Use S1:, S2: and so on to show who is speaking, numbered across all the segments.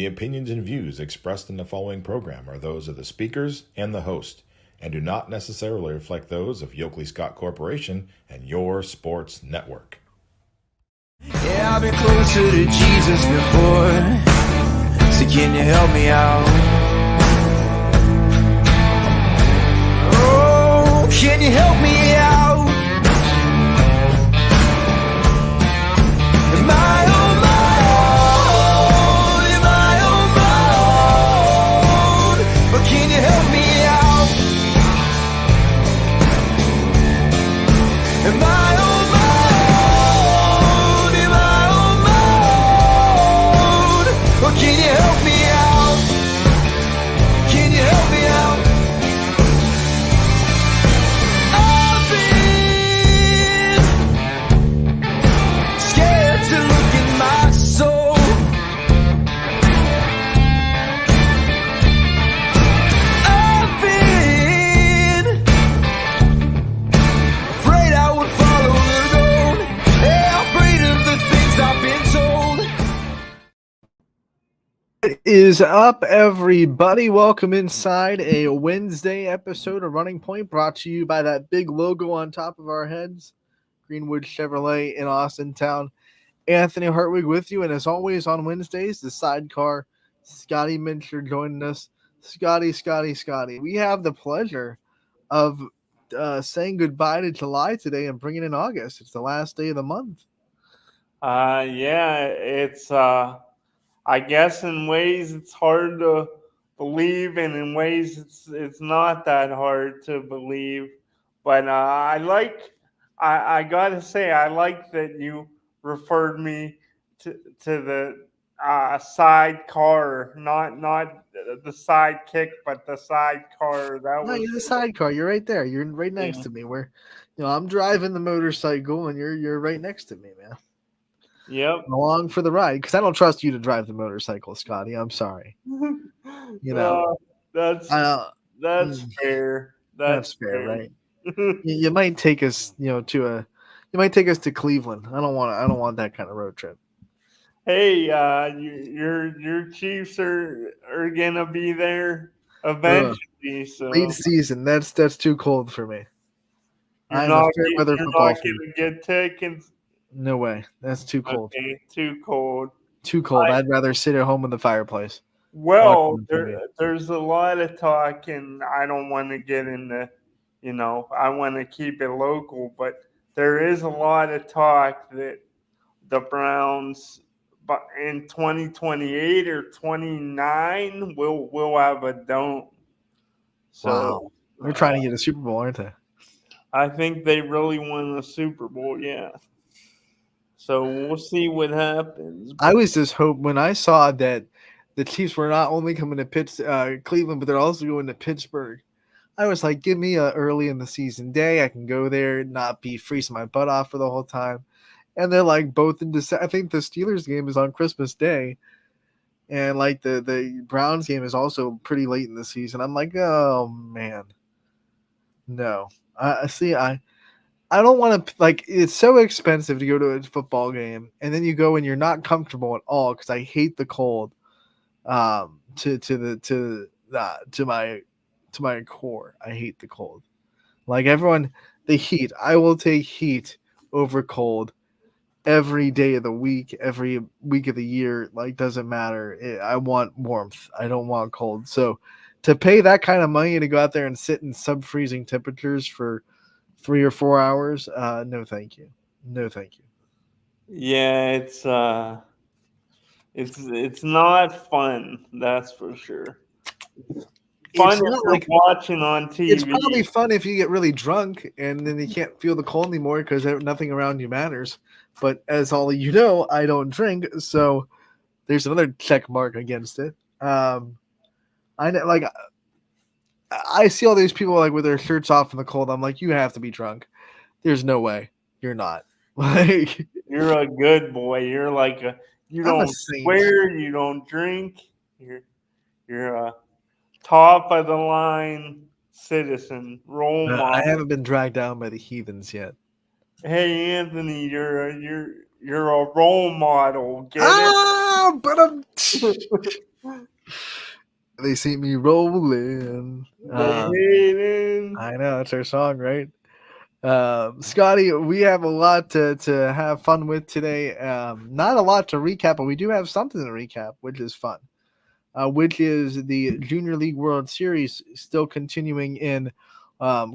S1: opinions and views expressed in the following program are those of the speakers and the host, and do not necessarily reflect those of Yoakley Scott Corporation and Your Sports Network.
S2: Yeah, I've been closer to Jesus before, so can you help me out? Oh, can you help me out? Am I on my own? Am I on my own? But can you help me out? Am I on my own? Am I on my own? Or can you help me out? Can you help me out? I've been scared to look in my soul. I've been afraid I would follow the road. Yeah, afraid of the things I've been told.
S3: What is up, everybody? Welcome inside a Wednesday episode of Running Point, brought to you by that big logo on top of our heads, Greenwood Chevrolet in Austin Town. Anthony Hartwig with you, and as always on Wednesdays, the sidecar, Scotty Mincher joining us. Scotty. We have the pleasure of saying goodbye to July today and bringing in August. It's the last day of the month.
S4: Yeah, it's I guess in ways it's hard to believe, and in ways it's not that hard to believe. But I gotta say, I like that you referred me to the sidecar, not the sidekick, but the sidecar. That
S3: No,
S4: was
S3: you're the sidecar. You're right there. You're right next to me. I'm driving the motorcycle, and you're right next to me, man.
S4: Yep.
S3: Along for the ride, because I don't trust you to drive the motorcycle, Scotty. I'm sorry.
S4: That's fair.
S3: That's fair, right? You might take us, you might take us to Cleveland. I don't want that kind of road trip.
S4: Hey, your Chiefs are gonna be there eventually. So
S3: Late season. That's too cold for me.
S4: you're
S3: I'm
S4: not,
S3: a fair weather
S4: you're
S3: football
S4: not
S3: fan.
S4: gonna get tickets.
S3: No way. That's too cold.
S4: Okay, too cold.
S3: Too cold. I'd rather sit at home in the fireplace.
S4: Well,
S3: Watching TV.
S4: there's a lot of talk, and I don't want to get into, I want to keep it local, but there is a lot of talk that the Browns, but in 2028 or 29, will have a dome. So
S3: Wow. They're trying to get a Super Bowl, aren't they?
S4: I think they really won the Super Bowl, yeah. So we'll see what happens.
S3: I was just hoping when I saw that the Chiefs were not only coming to Cleveland, but they're also going to Pittsburgh. I was like, give me a early in the season day. I can go there, not be freezing my butt off for the whole time. And they're like both in December. I think the Steelers game is on Christmas Day. And like the Browns game is also pretty late in the season. I'm like, oh man. No. I don't want to, like, it's so expensive to go to a football game, and then you go and you're not comfortable at all because I hate the cold. To my core, I hate the cold. Like everyone, the heat. I will take heat over cold every day of the week, every week of the year. Like, doesn't matter. I want warmth. I don't want cold. So to pay that kind of money to go out there and sit in sub-freezing temperatures for 3 or 4 hours, no thank you.
S4: Yeah, it's not fun, that's for sure. Fun if you're watching on TV.
S3: It's probably fun if you get really drunk and then you can't feel the cold anymore because nothing around you matters. But as all of you know, I don't drink, so there's another check mark against it. I see all these people like with their shirts off in the cold. I'm like, you have to be drunk. There's no way you're not. Like,
S4: you're a good boy. You're like you don't swear, you don't drink. You're a top of the line citizen, role model.
S3: I haven't been dragged down by the heathens yet.
S4: Hey Anthony, you're a role model. Get it?
S3: But I'm They see me rolling.
S4: They hating.
S3: I know that's our song, right? Scotty, we have a lot to have fun with today. Not a lot to recap, but we do have something to recap, which is fun. Which is the Junior League World Series still continuing in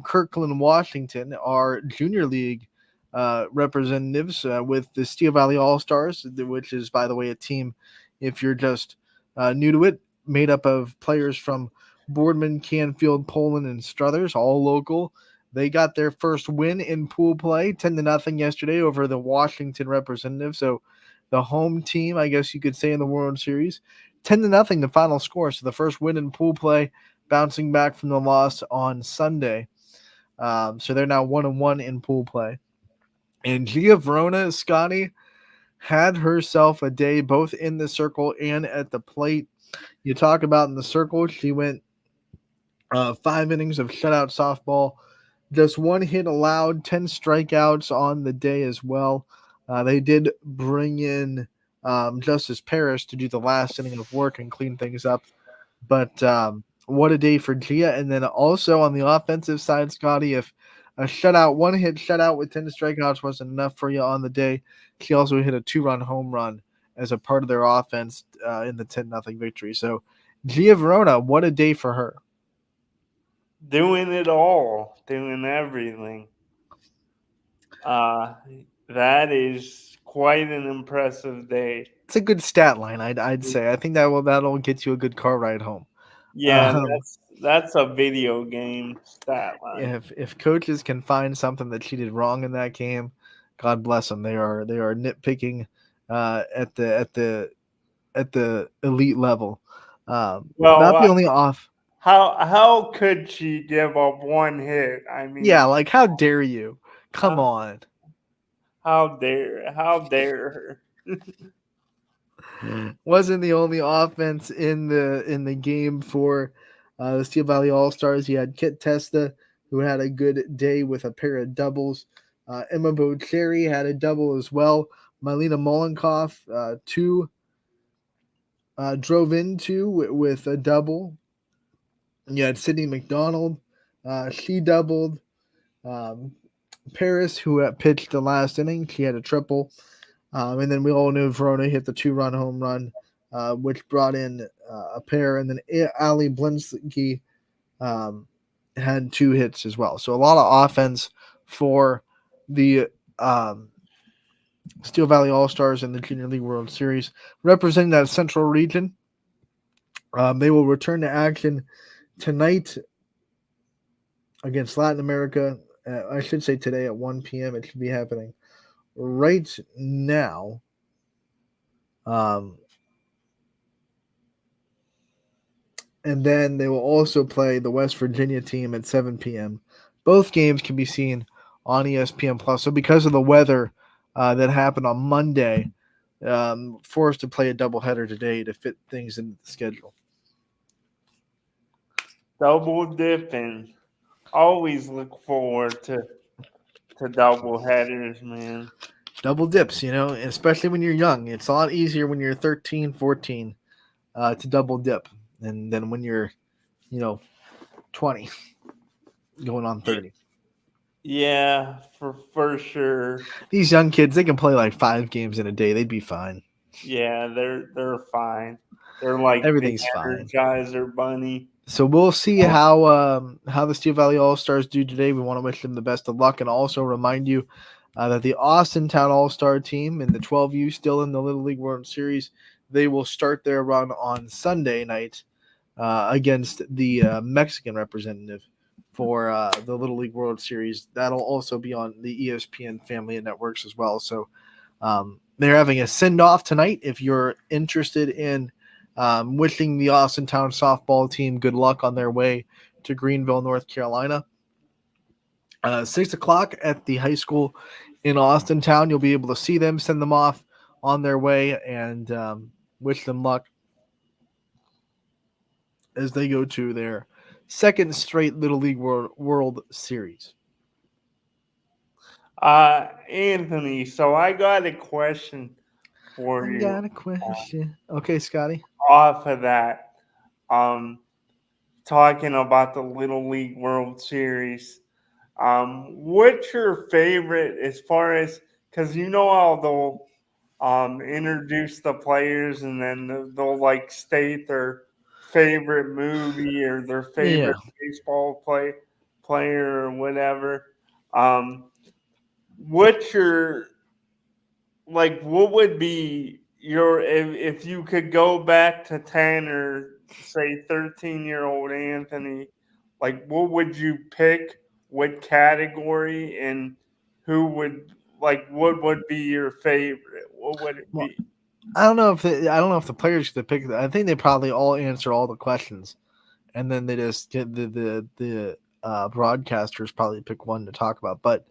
S3: Kirkland, Washington. Our Junior League representatives with the Steel Valley All Stars, which is, by the way, a team, if you're just new to it, made up of players from Boardman, Canfield, Poland, and Struthers, all local. They got their first win in pool play, 10-0 yesterday over the Washington representative. So the home team, I guess you could say, in the World Series. 10-0 the final score. So the first win in pool play, bouncing back from the loss on Sunday. So they're now 1-1 in pool play. And Gia Verona, Scotty, had herself a day both in the circle and at the plate. You talk about in the circle, she went 5 innings of shutout softball, just 1 hit allowed, 10 strikeouts on the day as well. They did bring in Justice Parrish to do the last inning of work and clean things up. But what a day for Gia. And then also on the offensive side, Scotty, if a shutout, 1 hit shutout with 10 strikeouts wasn't enough for you on the day, she also hit a 2-run home run as a part of their offense in the 10-0 victory. So Gia Verona, what a day for her.
S4: Doing it all, doing everything. That is quite an impressive day.
S3: It's a good stat line, I'd say. I think that'll get you a good car ride home.
S4: Yeah, that's a video game stat line.
S3: If coaches can find something that she did wrong in that game, God bless them. They are nitpicking at the elite level.
S4: Well,
S3: Not the only off.
S4: how could she give up 1 hit? I mean,
S3: Yeah, like how dare you? Come
S4: how,
S3: on.
S4: how dare her?
S3: Wasn't the only offense in the game for the Steel Valley All Stars. You had Kit Testa, who had a good day with a pair of doubles. Emma Bocherry had a double as well. Mylena Molenkoff, 2 drove into with a double. And you had Sydney McDonald, she doubled. Um, Paris, who pitched the last inning, she had a triple. And then we all knew Verona hit the 2-run home run, which brought in a pair. And then Ali Blinsky had 2 hits as well. So a lot of offense for the Steel Valley All Stars in the Junior League World Series, representing that Central region. They will return to action tonight against Latin America. I should say today at 1 p.m. It should be happening right now. And then they will also play the West Virginia team at 7 p.m. Both games can be seen on ESPN Plus. So because of the weather that happened on Monday, forced to play a doubleheader today to fit things into the schedule.
S4: Double dipping. Always look forward to double headers, man.
S3: Double dips, especially when you're young. It's a lot easier when you're 13, 14 to double dip than when you're, 20 going on 30.
S4: Yeah, for sure.
S3: These young kids, they can play like 5 games in a day. They'd be fine.
S4: Yeah, they're fine. They're like the
S3: Everything's fine.
S4: Energizer Bunny.
S3: So we'll see how the Steel Valley All Stars do today. We want to wish them the best of luck, and also remind you that the Austintown All Star team in the 12U, still in the Little League World Series, they will start their run on Sunday night against the Mexican representative for the Little League World Series. That'll also be on the ESPN family of networks as well. So they're having a send-off tonight. If you're interested in wishing the Austintown softball team good luck on their way to Greenville, North Carolina. 6 o'clock at the high school in Austintown. You'll be able to see them, send them off on their way, and wish them luck as they go to their second straight Little League World Series.
S4: Anthony, so I got a question for you.
S3: I got a question. Okay, Scotty.
S4: Off of that, talking about the Little League World Series. What's your favorite as far as, because you know how they'll introduce the players and then they'll like state their favorite movie or their
S3: Yeah.
S4: favorite baseball player or whatever. Um, what's your, like, what would be your, if you could go back to 10 or say 13-year-old Anthony, like what would you pick, what category, and who would, like, what would be your favorite, what would it
S3: Well,
S4: be?
S3: I don't know if the players could pick. I think they probably all answer all the questions, and then they just get the broadcasters probably pick one to talk about. But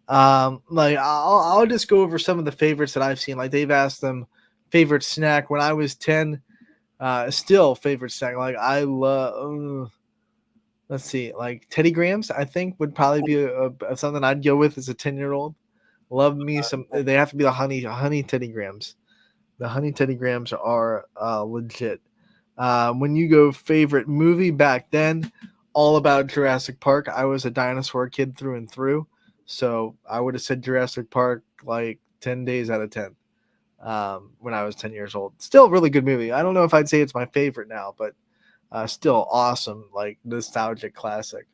S3: like I'll just go over some of the favorites that I've seen. Like they've asked them favorite snack when I was 10. Still favorite snack. Like I love. Let's see, like Teddy Grahams. I think would probably be something I'd go with as a 10-year-old. Love me some. They have to be the honey Teddy Grahams. The honey Teddy Grahams are legit. When you go favorite movie back then, all about Jurassic Park. I was a dinosaur kid through and through, so I would have said Jurassic Park like 10 days out of 10 when I was 10 years old. Still a really good movie. I don't know if I'd say it's my favorite now, but still awesome, like nostalgic classic.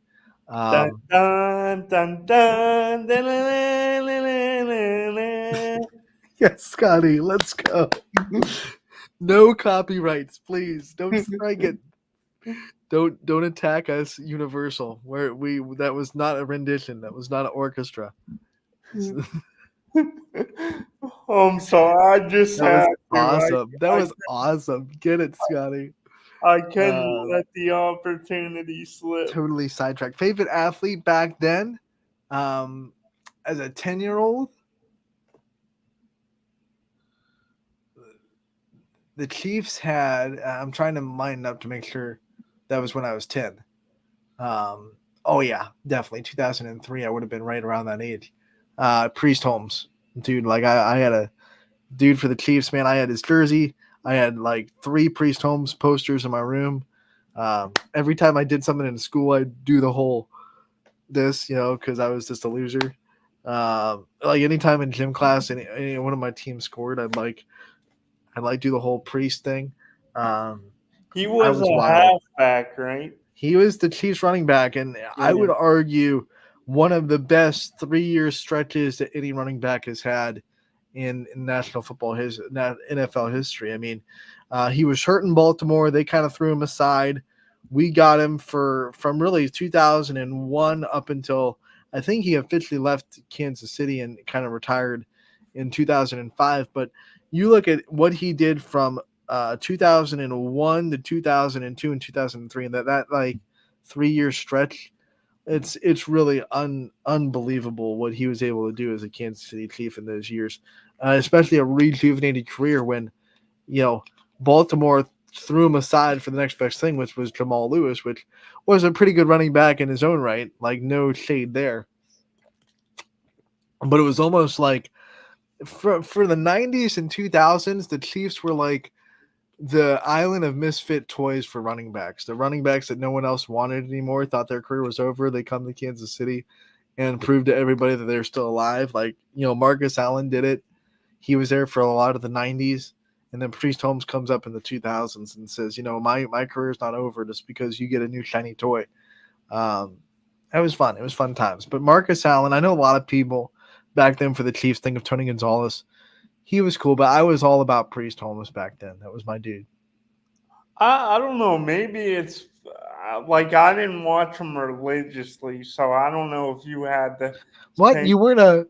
S4: Dun,
S3: Um,
S4: dun, dun, dun, dun, dun, dun, dun, dun, dun.
S3: yes, Scotty, let's go. No copyrights, please. Don't strike it. Don't attack us, Universal. Where we that was not a rendition. That was not an orchestra.
S4: I'm sorry, I just
S3: That was
S4: had to.
S3: awesome. That was awesome. Get it, Scotty.
S4: I couldn't
S3: Um,
S4: let the opportunity slip.
S3: totally sidetracked. Favorite athlete back then, um, as a 10-year-old, the Chiefs had. I'm trying to line up to make sure that was when I was 10. Oh yeah, definitely 2003. I would have been right around that age. Priest Holmes, dude. Like I had a dude for the Chiefs, man. I had his jersey. I had like 3 Priest Holmes posters in my room. Every time I did something in school, I'd do the whole this, because I was just a loser. Like anytime in gym class, any one of my teams scored, I'd do the whole Priest thing. Um,
S4: He
S3: I
S4: was
S3: was
S4: a
S3: wild.
S4: halfback, right?
S3: He was the Chiefs running back, and I
S4: Yeah.
S3: would argue one of the best 3-year stretches that any running back has had in national football, NFL history. I mean, he was hurt in Baltimore. They kind of threw him aside. We got him from really 2001 up until I think he officially left Kansas City and kind of retired in 2005. But you look at what he did from 2001 to 2002 and 2003, and that like 3-year stretch, it's really unbelievable what he was able to do as a Kansas City Chief in those years, especially a rejuvenated career when Baltimore threw him aside for the next best thing, which was Jamal Lewis, which was a pretty good running back in his own right, like no shade there. But it was almost like for the 90s and 2000s, the Chiefs were like the island of misfit toys for running backs. The running backs that no one else wanted anymore, thought their career was over. They come to Kansas City and prove to everybody that they're still alive. Like, Marcus Allen did it. He was there for a lot of the 90s. And then Priest Holmes comes up in the 2000s and says, my career's not over just because you get a new shiny toy. It was fun. It was fun times. But Marcus Allen, I know a lot of people back then for the Chiefs think of Tony Gonzalez. He was cool, but I was all about Priest Holmes back then. That was my dude.
S4: I don't know. Maybe it's like I didn't watch him religiously, so I don't know if you had the
S3: What?
S4: same.
S3: You weren't a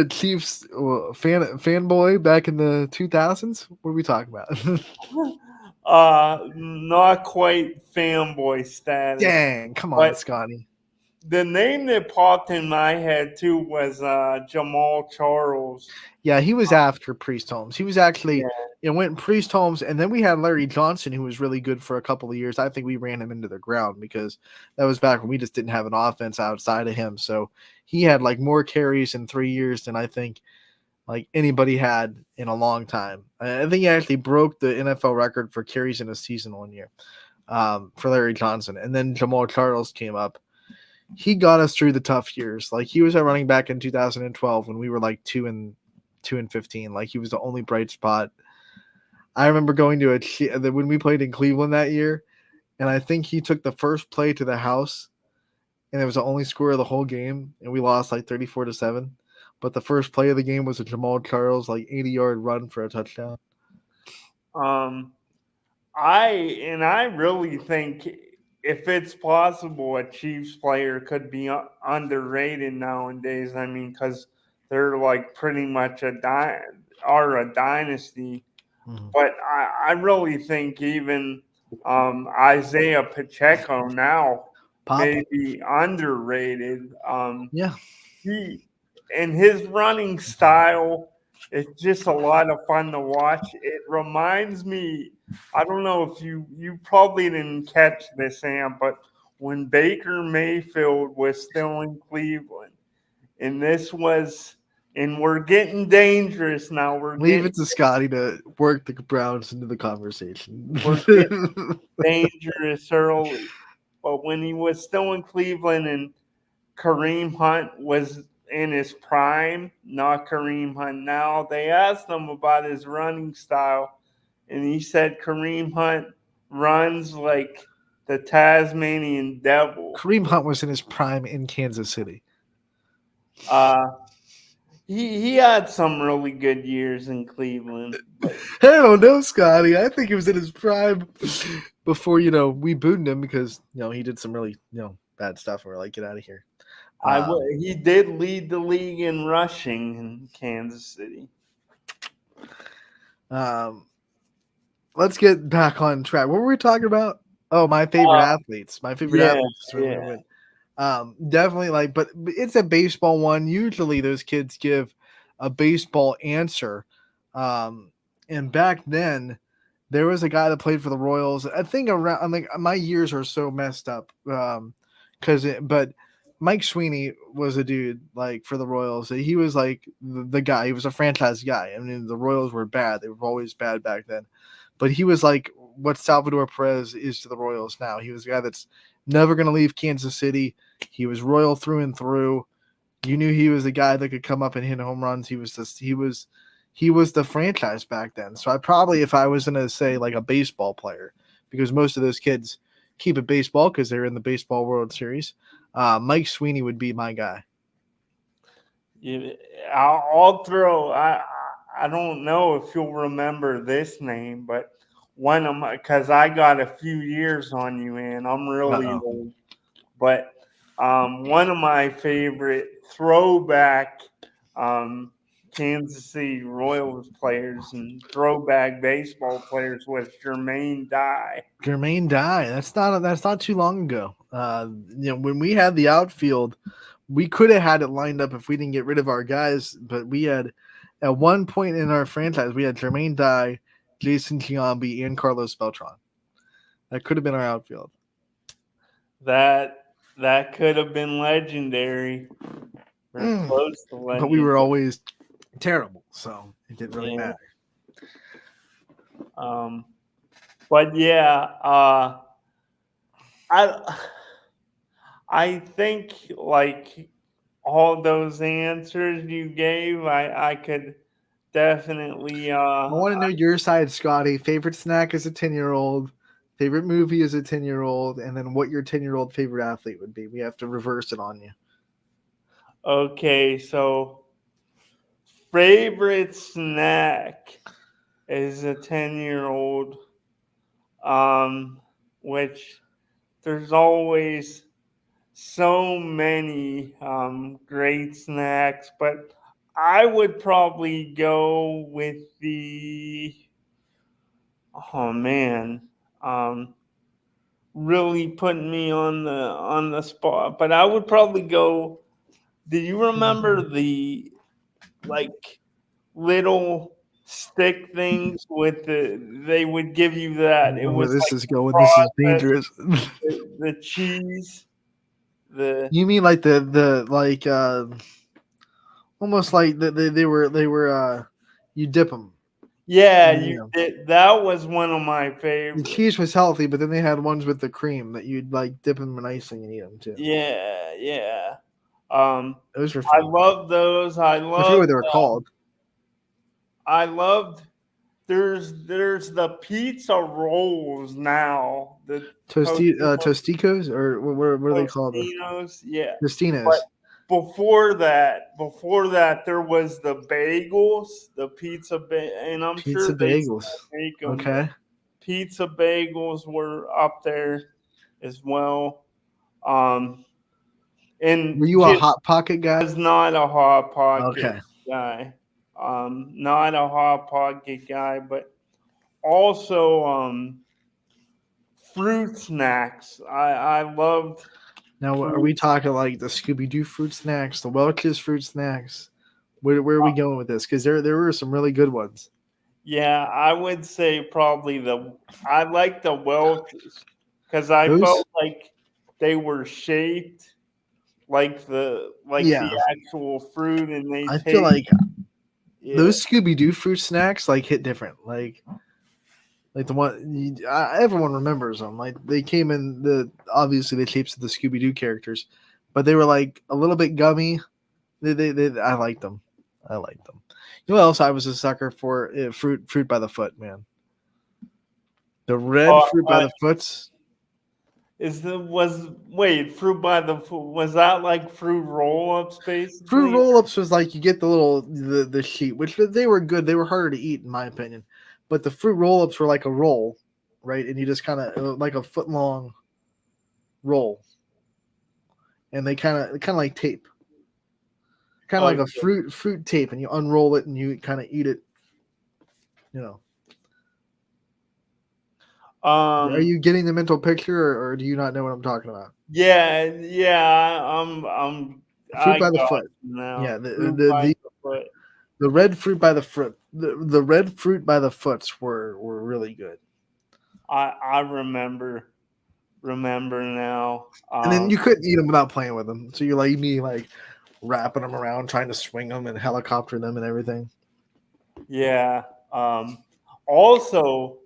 S3: Chiefs fanboy back in the 2000s? What are we talking about?
S4: Not quite fanboy status,
S3: Dang, come on,
S4: but
S3: Scotty.
S4: the name that popped in my head too was Jamal Charles.
S3: Yeah, he was after Priest Holmes. He was actually,
S4: Yeah.
S3: went Priest Holmes, and then we had Larry Johnson, who was really good for a couple of years. I think we ran him into the ground because that was back when we just didn't have an offense outside of him. So he had like more carries in 3 years than I think like anybody had in a long time. I think he actually broke the NFL record for carries in a season one year. for Larry Johnson, and then Jamal Charles came up. He got us through the tough years. Like he was our running back in 2012 when we were like 2-15. Like he was the only bright spot. I remember going to when we played in Cleveland that year, and I think he took the first play to the house, and it was the only score of the whole game, and we lost like 34-7. But the first play of the game was a Jamal Charles like 80-yard run for a touchdown.
S4: Um, I really think if it's possible, a Chiefs player could be underrated nowadays. I mean, because they're like pretty much a dynasty.
S3: Mhm.
S4: But I really think even Isaiah Pacheco now
S3: Pop.
S4: may be underrated.
S3: Yeah.
S4: He and his running style, it's just a lot of fun to watch. It reminds me, I don't know if you probably didn't catch this, Sam, but when Baker Mayfield was still in Cleveland, and this was, and we're getting dangerous now.
S3: Leave it to Scotty to work the Browns into the conversation.
S4: We're getting dangerous early. But when he was still in Cleveland and Kareem Hunt was in his prime, not Kareem Hunt now, they asked him about his running style, and he said Kareem Hunt runs like the Tasmanian devil.
S3: Kareem Hunt was in his prime in Kansas City.
S4: He had some really good years in Cleveland. But
S3: Hell no, Scotty. I think he was in his prime before, we booed him because, he did some really, bad stuff. And we're like, get out of here.
S4: he did lead the league in rushing in Kansas City.
S3: Let's get back on track. What were we talking about? Oh, my favorite athletes. My favorite athletes. Definitely but it's a baseball one. Usually those kids give a baseball answer. And back then there was a guy that played for the Royals. I think my years are so messed up. But Mike Sweeney was a dude for the Royals. He was the guy. He was a franchise guy. I mean, the Royals were bad. They were always bad back then. But he was what Salvador Perez is to the Royals now. He was a guy that's never going to leave Kansas City. He was Royal through and through. You knew he was the guy that could come up and hit home runs. He was the franchise back then. So if I was going to say a baseball player, because most of those kids keep it baseball because they're in the Baseball World Series, Mike Sweeney would be my guy.
S4: I'll throw. I don't know if you'll remember this name, but because I got a few years on you, and I'm really old. But one of my favorite throwback Kansas City Royals players and throwback baseball players was Jermaine Dye.
S3: Jermaine Dye. That's not too long ago. When we had the outfield, we could have had it lined up if we didn't get rid of our guys. But we had, at one point in our franchise, we had Jermaine Dye, Jason Giambi, and Carlos Beltran. That could have been our outfield.
S4: That could have been legendary. Close to legendary.
S3: But we were always terrible, so it didn't really matter.
S4: But yeah, I think all those answers you gave, I could definitely.
S3: I want to know your side, Scotty. Favorite snack as a 10-year-old, favorite movie as a 10-year-old, and then what your 10-year-old favorite athlete would be. We have to reverse it on you.
S4: Okay, so favorite snack as a 10-year-old, which there's always so many great snacks, but I would probably go with really putting me on the spot, but I would probably go. Do you remember the little stick things they would give you that? It was
S3: this is going. This is dangerous.
S4: The cheese.
S3: You mean almost like they were you dip them.
S4: Yeah, you
S3: Yeah.
S4: did. That was one of my
S3: The
S4: favorites.
S3: cheese was healthy, but then they had ones with the cream that you'd like dip them in icing and eat them too.
S4: Yeah, yeah. Um,
S3: Those were
S4: I
S3: fun.
S4: love those.
S3: I forget what they were called.
S4: I loved. There's the pizza rolls now. The
S3: Tosticos, or what are they called?
S4: Tostinos, yeah. But
S3: Tostinos.
S4: before that, there was the bagels, the and I'm
S3: Pizza
S4: sure they still
S3: bagels.
S4: make them.
S3: Okay.
S4: Pizza bagels were up there as well. Um, and
S3: Were you a
S4: just
S3: Hot Pocket guy?
S4: was not a hot pocket
S3: Okay.
S4: guy. Not a hot pocket guy, but also fruit snacks. I loved
S3: Now, are
S4: fruit.
S3: we talking like the Scooby Doo fruit snacks, the Welch's fruit snacks? Where are we going with this? Because there were some really good ones.
S4: Yeah, I would say probably I like the Welch's because I
S3: Those,
S4: felt like they were shaped like the
S3: yeah,
S4: actual fruit, and they
S3: I feel
S4: taste.
S3: like
S4: Yeah,
S3: those Scooby Doo fruit snacks like hit different. Like the one everyone remembers them. Like they came in the obviously the shapes of the Scooby Doo characters, but they were like a little bit gummy. I liked them. I liked them. You know what else I was a sucker for? Fruit by the foot, man. The red
S4: oh,
S3: fruit by the foots.
S4: is the was wait fruit by the was that like fruit roll ups
S3: Fruit
S4: basically?
S3: roll ups was like you get the sheet, which they were good. They were harder to eat in my opinion, but the fruit roll ups were like a roll, right? And you just kind of like a foot long roll, and they kind of like tape, kind of like a
S4: Okay.
S3: fruit tape, and you unroll it and you kind of eat it. You know, are
S4: Um.
S3: you getting the mental picture, or do you not know what I'm talking about?
S4: Yeah. Yeah.
S3: Fruit
S4: I
S3: by the
S4: got
S3: foot.
S4: you now.
S3: Yeah,
S4: Fruit by the foot.
S3: the red fruit by the foot. The red fruit by the foots were really good.
S4: I remember now.
S3: And then you couldn't eat them without playing with them. So you're like me, like wrapping them around, trying to swing them and helicopter them and everything.
S4: Yeah. Also,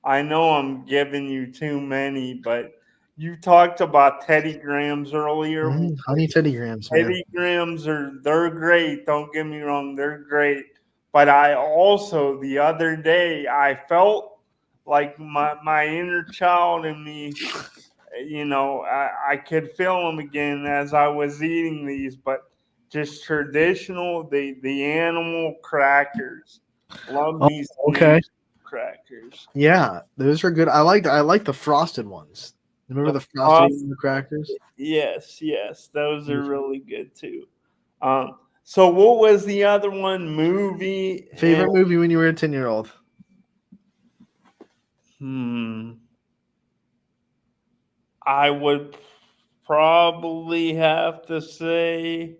S4: I know I'm giving you too many, but you talked about Teddy Grahams earlier.
S3: Honey Teddy Grahams, man.
S4: Teddy Grahams they're great. Don't get me wrong, they're great. But I also the other day I felt like my inner child in me, I could feel them again as I was eating these, but just traditional the animal crackers. Love
S3: Oh,
S4: me some
S3: okay.
S4: animal crackers.
S3: Yeah, those are good. I like the frosted ones. Remember
S4: The
S3: the frosted
S4: frost,
S3: animal crackers?
S4: yes, those are really good too. So what was the other one? Movie and
S3: Favorite movie when you were a 10-year-old?
S4: I would probably have to say,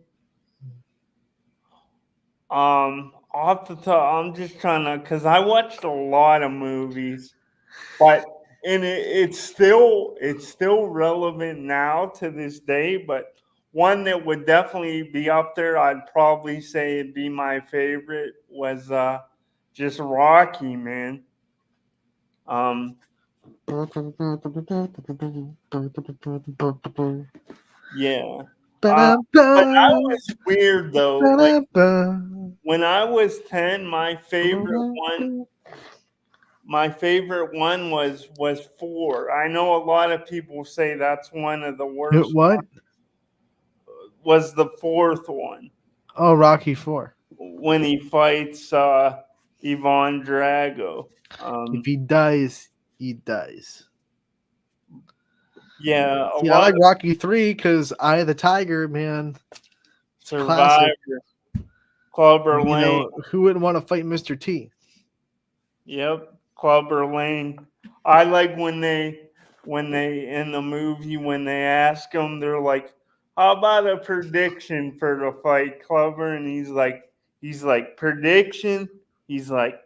S4: off the top, I'm just trying to, because I watched a lot of movies, but it's still relevant now to this day. But one that would definitely be up there, I'd probably say it'd be my favorite was just Rocky, man. Um, yeah. But I was weird though. Like when I was 10, my favorite one was 4. I know a lot of people say that's one of the worst
S3: What?
S4: ones. Was the fourth one
S3: Oh, Rocky 4.
S4: when he fights Ivan Drago.
S3: If he dies, he dies.
S4: Yeah, a
S3: See, I
S4: lot
S3: like
S4: of
S3: Rocky 3 because Eye of the Tiger, man. It's classic.
S4: Survivor, Clubber
S3: You
S4: Lane.
S3: know, who wouldn't want to fight Mr. T?
S4: Yep, Clubber Lane. I like when they in the movie when they ask him, they're like, "How about a prediction for the fight, Clubber?" And he's like prediction. He's like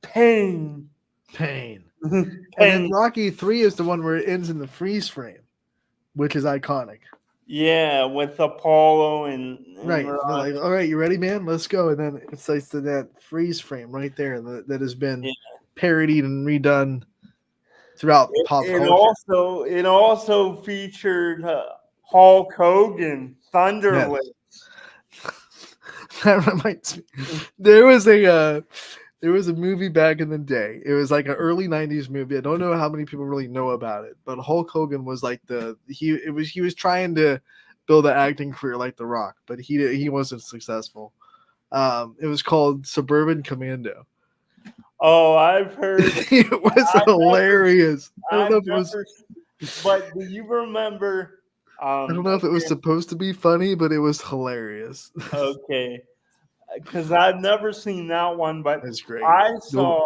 S4: pain,
S3: Pain. And then
S4: pain.
S3: Rocky 3 is the one where it ends in the freeze frame, which is iconic.
S4: Yeah, with Apollo and
S3: Right. They're
S4: Rock.
S3: like, all right, you ready, man? Let's go. And then it's like that freeze frame right there that has been
S4: Yeah.
S3: parodied and redone throughout pop culture.
S4: It also featured Hulk Hogan,
S3: Yes.
S4: Thunderlips.
S3: That reminds me. There was a movie back in the day. It was like an early '90s movie. I don't know how many people really know about it, but Hulk Hogan was like he was trying to build an acting career like The Rock, but he wasn't successful. It was called Suburban Commando.
S4: Oh, I've heard.
S3: It was
S4: I've never,
S3: hilarious. I don't know
S4: I've
S3: if it was.
S4: never. But do you remember?
S3: I don't know if it was supposed to be funny, but it was hilarious.
S4: Okay, because I've never seen that one, but
S3: That's great.
S4: I saw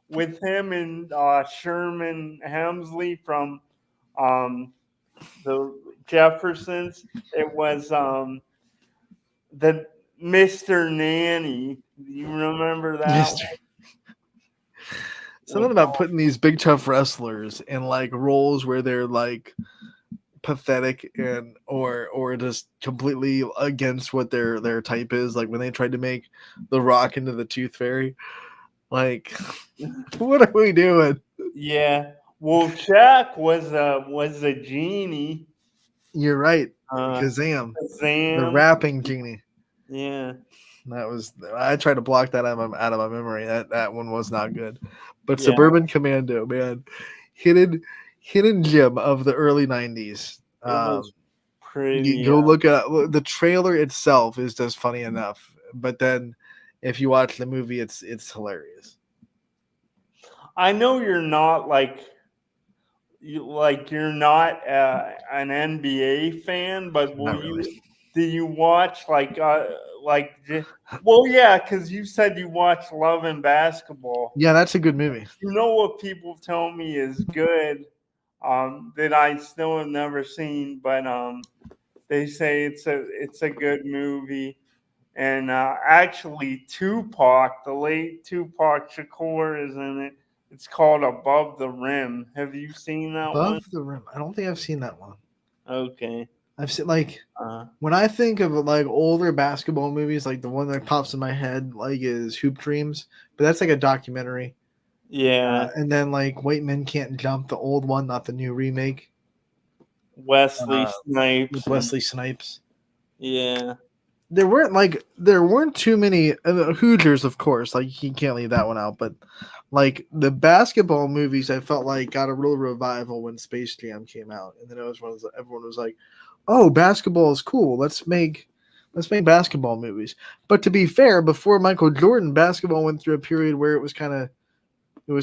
S4: with him and Sherman Hemsley from um, the Jeffersons. It was the Mr. Nanny. Do you remember that
S3: Mr.
S4: one?
S3: Something about putting these big tough wrestlers in like roles where they're like pathetic and or just completely against what their type is. Like when they tried to make The Rock into the Tooth Fairy. Like, what are we doing?
S4: Yeah. Well, Shaq was a genie.
S3: You're right.
S4: Uh,
S3: Kazam. The
S4: Sam.
S3: rapping genie.
S4: Yeah.
S3: That was I tried to block that out of my memory. That one was not good. But
S4: Yeah.
S3: Suburban Commando, man. Hidden gem of the early 90s.
S4: It was
S3: You
S4: pretty.
S3: go look at the trailer itself is just funny enough, but then if you watch the movie, it's hilarious.
S4: I know you're not you're not an NBA fan, but
S3: Not really.
S4: do you watch well, yeah, because you said you watch Love and Basketball.
S3: Yeah, that's a good movie.
S4: You know what people tell me is good, that I still have never seen, but they say it's a good movie. And actually, Tupac, the late Tupac Shakur, is in it. It's called Above the Rim. Have you seen that one?
S3: Above the Rim. I don't think I've seen that one.
S4: Okay.
S3: I've seen like
S4: Uh,
S3: when I think of like older basketball movies, like the one that pops in my head like is Hoop Dreams, but that's like a documentary.
S4: yeah,
S3: And then like White Men Can't Jump, the old one, not the new remake
S4: Wesley
S3: with
S4: Snipes.
S3: Wesley Snipes.
S4: Yeah.
S3: There weren't too many Hoosiers, of course. Like you can't leave that one out, but like the basketball movies, I felt like got a real revival when Space Jam came out, and then everyone was like, "Oh, basketball is cool. Let's make basketball movies." But to be fair, before Michael Jordan, basketball went through a period where it was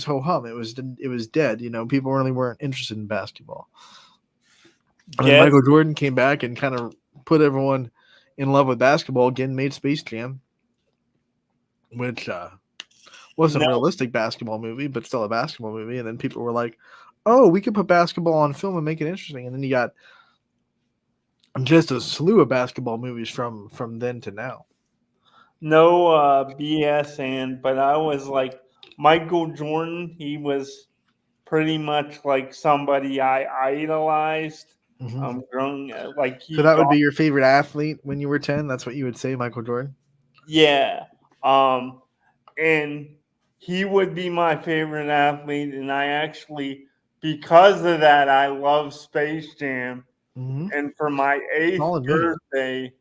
S3: ho hum. It was dead. You know, people really weren't interested in basketball. And then
S4: Guess
S3: Michael Jordan came back and kind of put everyone in love with basketball again, made Space Jam, which wasn't a
S4: no,
S3: realistic basketball movie, but still a basketball movie. And then people were like, "Oh, we could put basketball on film and make it interesting." And then you got just a slew of basketball movies from then to now.
S4: no BS, but I was like Michael Jordan. He was pretty much like somebody I idolized.
S3: Mm-hmm.
S4: Growing like
S3: So
S4: he
S3: that would
S4: got
S3: be your favorite athlete when you were 10. That's what you would say, Michael Jordan.
S4: yeah. And he would be my favorite athlete, and I actually, because of that, I love Space Jam.
S3: Mm-hmm.
S4: And for my 8th
S3: Solid movie.
S4: birthday,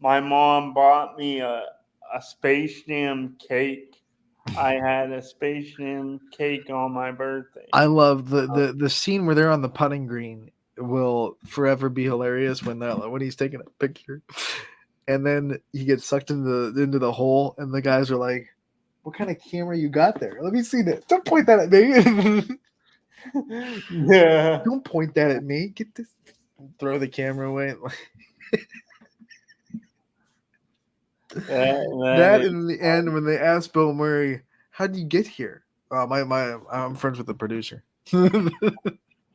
S4: my mom bought me a Space Jam cake. I had a Space Jam cake on my birthday.
S3: I love the scene where they're on the putting green will forever be hilarious when he's taking a picture, and then he gets sucked into the hole, and the guys are like, "What kind of camera you got there? Let me see that. Don't point that at me.
S4: Yeah.
S3: Don't point that at me. Get this. Throw the camera away." That in the end, when they asked Bill Murray, "How did you get here?" I'm friends with the producer.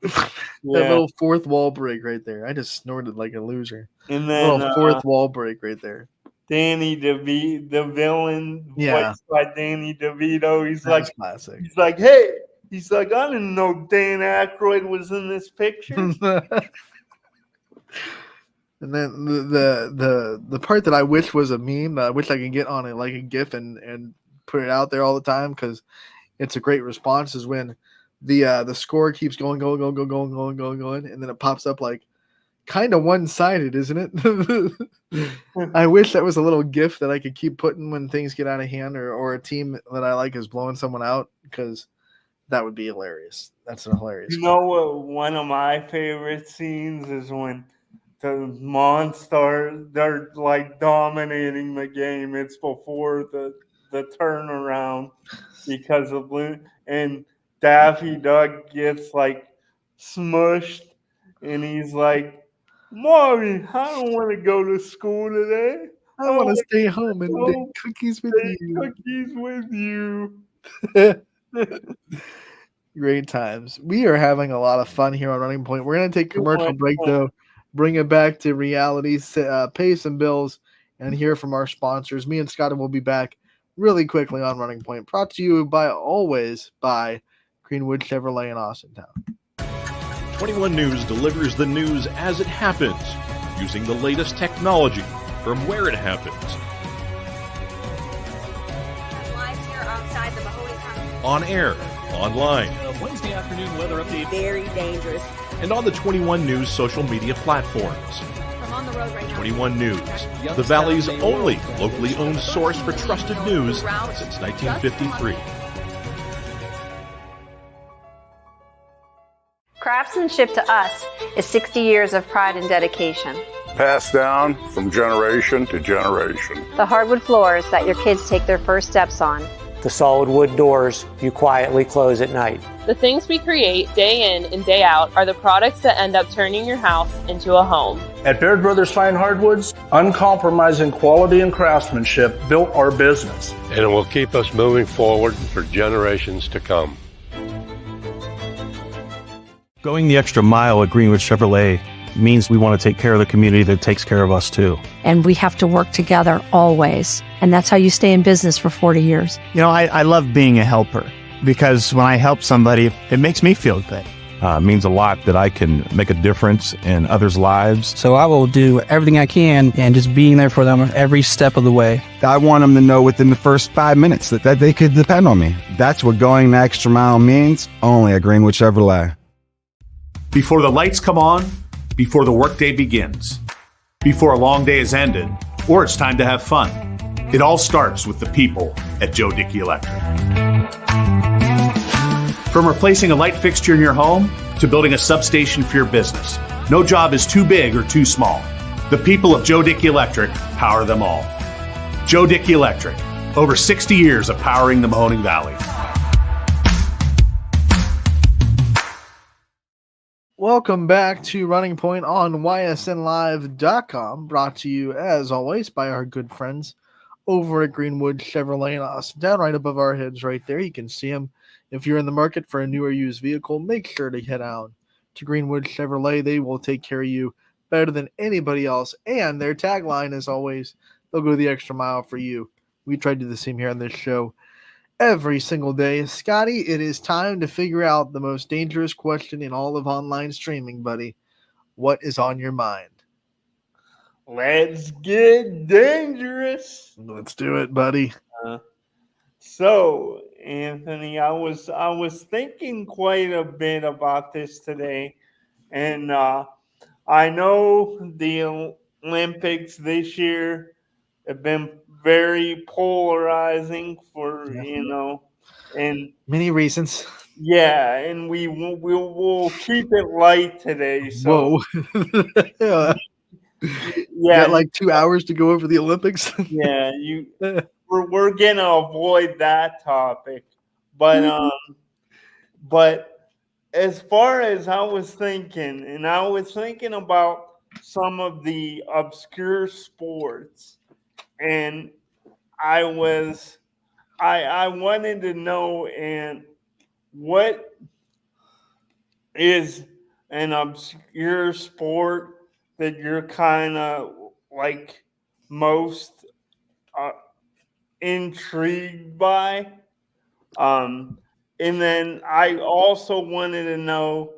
S3: That little fourth wall break right there. I just snorted like a loser.
S4: And then
S3: Little fourth wall break right there.
S4: Danny DeVito, the villain,
S3: Yeah.
S4: voiced by Danny DeVito.
S3: That's classic.
S4: He's like, hey, he's like, I didn't know Dan Aykroyd was in this picture.
S3: And then the part that I wish was a meme, that I wish I could get on it like a GIF and put it out there all the time because it's a great response, is when the score keeps going, and then it pops up like kind of one-sided, isn't it? I wish that was a little GIF that I could keep putting when things get out of hand, or a team that I like is blowing someone out, because that would be hilarious. That's a hilarious.
S4: You know what? One of my favorite scenes is when the monsters, they're like dominating the game. It's before the turnaround because of and Daffy Duck gets like smushed, and he's like, "Mommy, I don't want to go to school today.
S3: I want to
S4: wanna
S3: stay home and bake
S4: go
S3: cookies with
S4: bake
S3: you.
S4: cookies with you."
S3: Great times. We are having a lot of fun here on Running Point. We're going to take a commercial break, though, bring it back to reality, pay some bills, and hear from our sponsors. Me and Scott will be back really quickly on Running Point, brought to you by Greenwood Chevrolet in Austintown.
S5: 21 News delivers the news as it happens, using the latest technology from where it happens.
S6: Live here outside the Mahoney County.
S5: On air, online,
S7: Wednesday afternoon weather update.
S6: Very dangerous.
S5: and on the 21 News social media platforms.
S6: I'm on the road right now.
S5: 21 News, the Valley's only locally owned source for trusted news since 1953.
S8: Craftsmanship to us is 60 years of pride and dedication.
S9: Passed down from generation to generation.
S8: The hardwood floors that your kids take their first steps on.
S10: The solid wood doors you quietly close at night.
S11: The things we create day in and day out are the products that end up turning your house into a home.
S12: At Baird Brothers Fine Hardwoods, uncompromising quality and craftsmanship built our business.
S13: And it will keep us moving forward for generations to come.
S14: Going the extra mile at Greenwood Chevrolet means we want to take care of the community that takes care of us too.
S15: And we have to work together always. And that's how you stay in business for 40 years.
S16: You know, I love being a helper because when I help somebody, it makes me feel good.
S14: It means a lot that I can make a difference in others' lives.
S17: So I will do everything I can and just being there for them every step of the way.
S18: I want them to know within the first 5 minutes that they could depend on me. That's what going the extra mile means, only at Greenwood Chevrolet.
S19: Before the lights come on, before the workday begins, before a long day is ended, or it's time to have fun, it all starts with the people at Joe Dickey Electric. From replacing a light fixture in your home to building a substation for your business, no job is too big or too small. The people of Joe Dickey Electric power them all. Joe Dickey Electric, over 60 years of powering the Mahoning Valley.
S3: Welcome back to Running Point on ysnlive.com, brought to you, as always, by our good friends over at Greenwood Chevrolet in Austin. Down right above our heads right there, you can see them. If you're in the market for a new or used vehicle, make sure to head out to Greenwood Chevrolet. They will take care of you better than anybody else, and their tagline is always, they'll go the extra mile for you. We try to do the same here on this show every single day. Scotty, it is time to figure out the most dangerous question in all of online streaming, buddy. What is on your mind?
S4: Let's get dangerous.
S3: Let's do it, buddy.
S4: So, Anthony, I was thinking quite a bit about this today, and I know the Olympics this year have been very polarizing for and
S3: many reasons.
S4: Yeah, and we'll keep it light today. So
S3: whoa, yeah, like 2 hours to go over the Olympics.
S4: Yeah, we're gonna avoid that topic, but as far as I was thinking, and I was thinking about some of the obscure sports. And I wanted to know, and what is an obscure sport that you're kind of like most intrigued by? And then I also wanted to know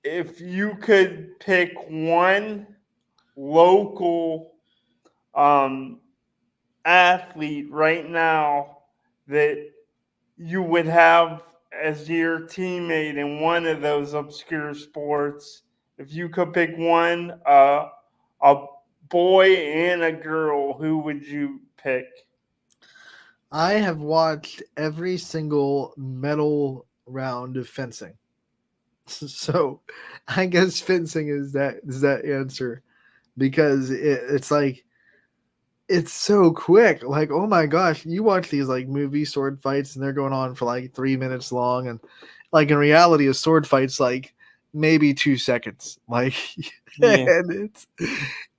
S4: if you could pick one local athlete right now that you would have as your teammate in one of those obscure sports, if you could pick one, a boy and a girl, who would you pick?
S3: I have watched every single medal round of fencing. So I guess fencing is that answer, because it's like it's so quick. Like, oh my gosh, you watch these like movie sword fights and they're going on for like 3 minutes long, and like in reality, a sword fight's like maybe 2 seconds. Like,
S4: Yeah.
S3: and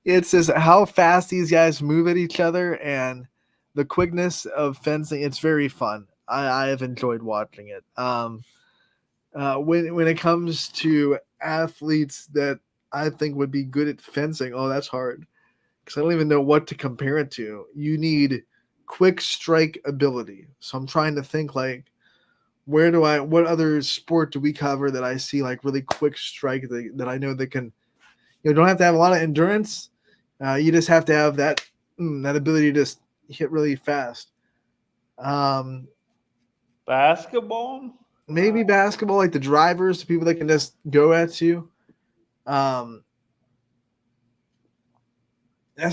S3: it's just how fast these guys move at each other and the quickness of fencing. It's very fun. I have enjoyed watching it. When it comes to athletes that I think would be good at fencing, oh, that's hard because I don't even know what to compare it to. You need quick strike ability. So I'm trying to think like, what other sport do we cover that I see like really quick strike that I know that can, don't have to have a lot of endurance. You just have to have that ability to just hit really fast.
S4: Basketball?
S3: Maybe basketball, like the drivers, the people that can just go at you. That's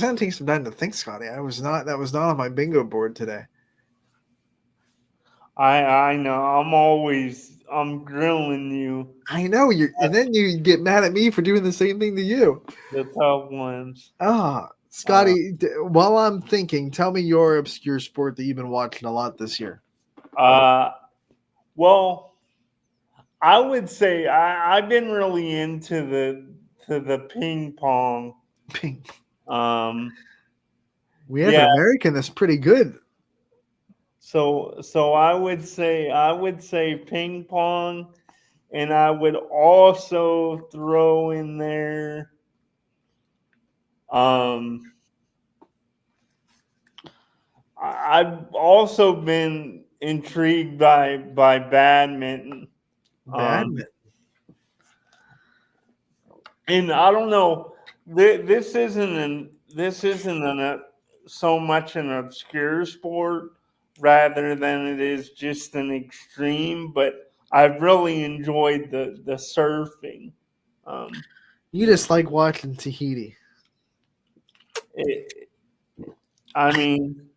S3: gonna take some time to think, Scotty. That was not on my bingo board today.
S4: I know. I'm grilling you.
S3: I know and then you get mad at me for doing the same thing to you.
S4: The tough ones.
S3: Scotty, while I'm thinking, tell me your obscure sport that you've been watching a lot this year.
S4: Well, I would say I've been really into the ping pong.
S3: Ping.
S4: We
S3: have an American that's pretty good.
S4: So I would say ping pong, and I would also throw in there I've also been intrigued by badminton. And I don't know. This isn't so much an obscure sport, rather than it is just an extreme. But I've really enjoyed the surfing.
S3: You just like watching Tahiti.
S4: I mean,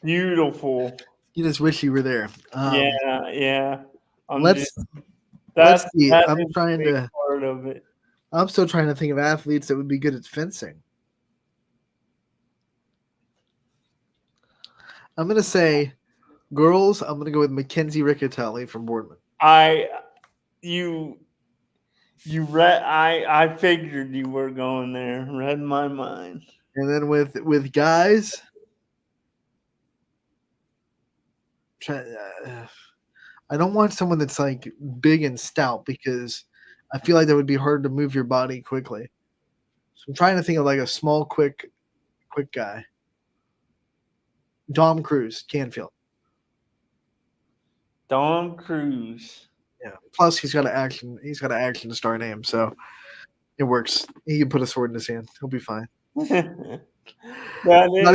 S4: beautiful.
S3: You just wish you were there.
S4: Yeah.
S3: Let's see. I'm trying to.
S4: Part of it.
S3: I'm still trying to think of athletes that would be good at fencing. I'm gonna say girls. I'm gonna go with Mackenzie Riccatelli from Boardman.
S4: I figured you were going there. Read my mind.
S3: And then with guys, I don't want someone that's like big and stout, because I feel like that would be hard to move your body quickly. So I'm trying to think of like a small, quick guy. Dom Cruz, Canfield.
S4: Dom Cruz.
S3: Yeah. Plus, he's got an action star name, so it works. He can put a sword in his hand. He'll be fine. Buddy,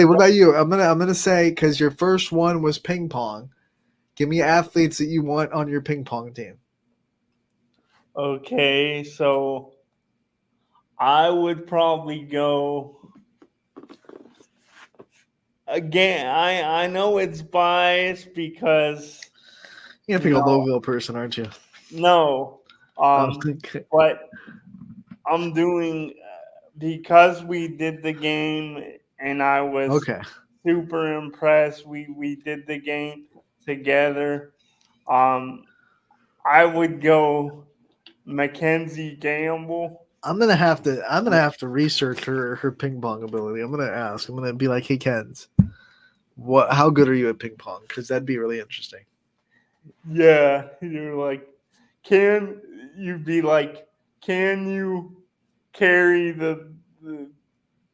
S3: what about you? I'm gonna say, because your first one was ping pong. Give me athletes that you want on your ping pong team.
S4: Okay, so I would probably go. Again, I know it's biased because
S3: you're gonna pick a Louisville person, aren't you?
S4: No, but I'm doing because we did the game and I was super impressed. We did the game together. I would go Mackenzie Gamble.
S3: I'm gonna have to research her ping pong ability. I'm gonna ask. I'm gonna be like, hey Kens, how good are you at ping pong? Because that'd be really interesting.
S4: Yeah, you're like, can you carry the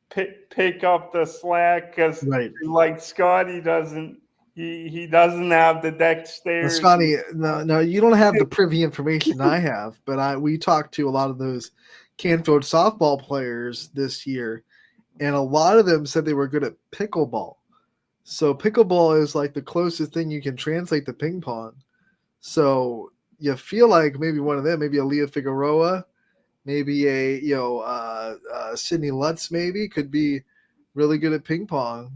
S4: pick up the slack? Because like Scotty doesn't he doesn't have the
S3: Well,
S4: dexterity.
S3: Scotty, no, you don't have the privy information I have, but we talked to a lot of those Canfield softball players this year, and a lot of them said they were good at pickleball. So pickleball is like the closest thing you can translate to ping pong. So you feel like maybe one of them, maybe a Leah Figueroa, maybe a Sydney Lutz, maybe could be really good at ping pong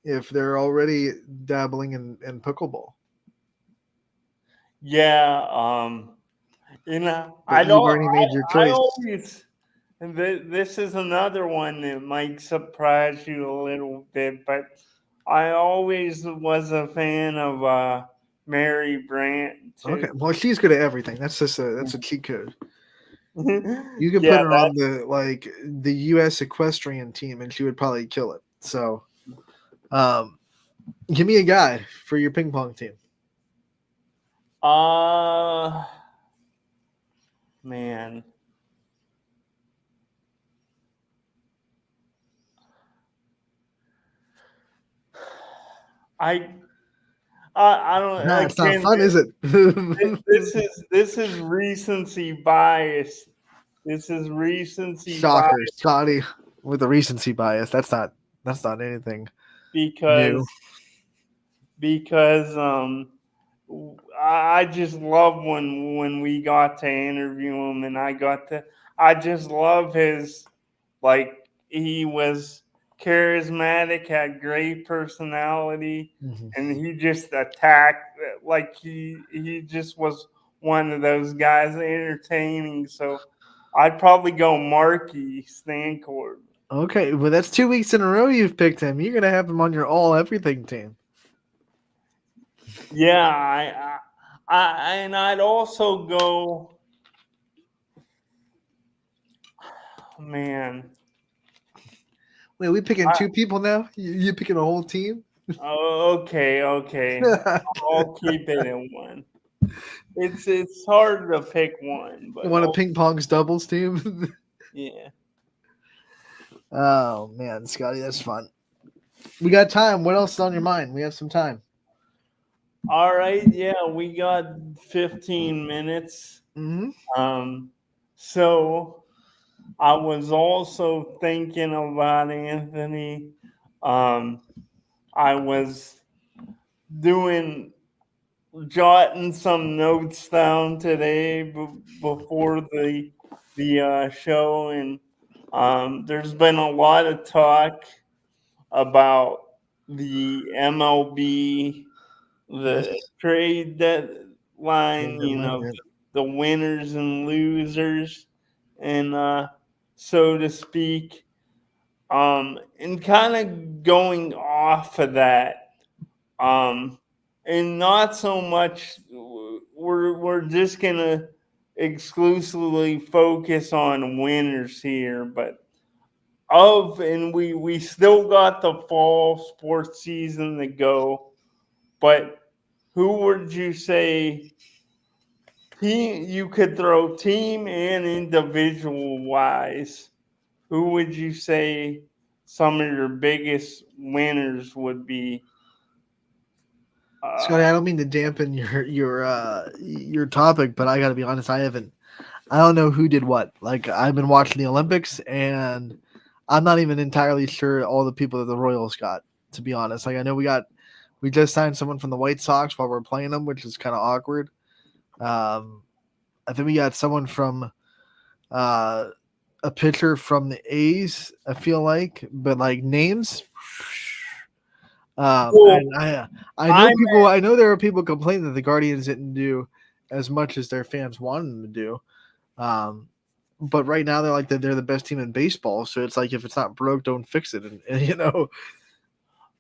S3: if they're already dabbling in pickleball.
S4: Yeah,
S3: But you've already made your
S4: I
S3: choice.
S4: always, and this is another one that might surprise you a little bit, but I always was a fan of Mary Brandt too.
S3: Okay, well, she's good at everything. That's a cheat code. You could
S4: Yeah,
S3: put her on the U.S. equestrian team, and she would probably kill it. So, give me a guy for your ping pong team.
S4: Man. I don't.
S3: Nah, it's not
S4: Again,
S3: fun, is it?
S4: this is recency bias. This is recency bias
S3: Shocker, Scotty, with the recency bias. That's not anything new.
S4: because I just love when we got to interview him, and I just love his, like, he was charismatic, had great personality, and he just attacked, like he just was one of those guys, entertaining. So I'd probably go Marky Stancourt.
S3: Okay, well, that's 2 weeks in a row you've picked him. You're gonna have him on your all everything team.
S4: Yeah, and I'd also go. Man,
S3: wait, we picking two people now? You picking a whole team?
S4: Okay. I'll keep it in one. It's hard to pick one, but
S3: You want a ping pong's doubles team?
S4: Yeah.
S3: Oh man, Scotty, that's fun. We got time. What else is on your mind? We have some time.
S4: All right, yeah, we got 15 minutes. So I was also thinking about Anthony. I was jotting some notes down today before the show, and there's been a lot of talk about the MLB, the trade deadline, the winners and losers, and so to speak. And kind of going off of that, and not so much, we're just gonna exclusively focus on winners here, but and we still got the fall sports season to go, but who would you say you could throw team and individual wise? Who would you say some of your biggest winners would be?
S3: Scotty, I don't mean to dampen your topic, but I got to be honest, I don't know who did what. Like, I've been watching the Olympics, and I'm not even entirely sure all the people that the Royals got, to be honest. Like, I know we just signed someone from the White Sox while we're playing them, which is kind of awkward. I think we got someone from a pitcher from the A's, I feel like, but like names. And I know there are people complaining that the Guardians didn't do as much as their fans wanted them to do. But right now they're the best team in baseball. So it's like, if it's not broke, don't fix it. And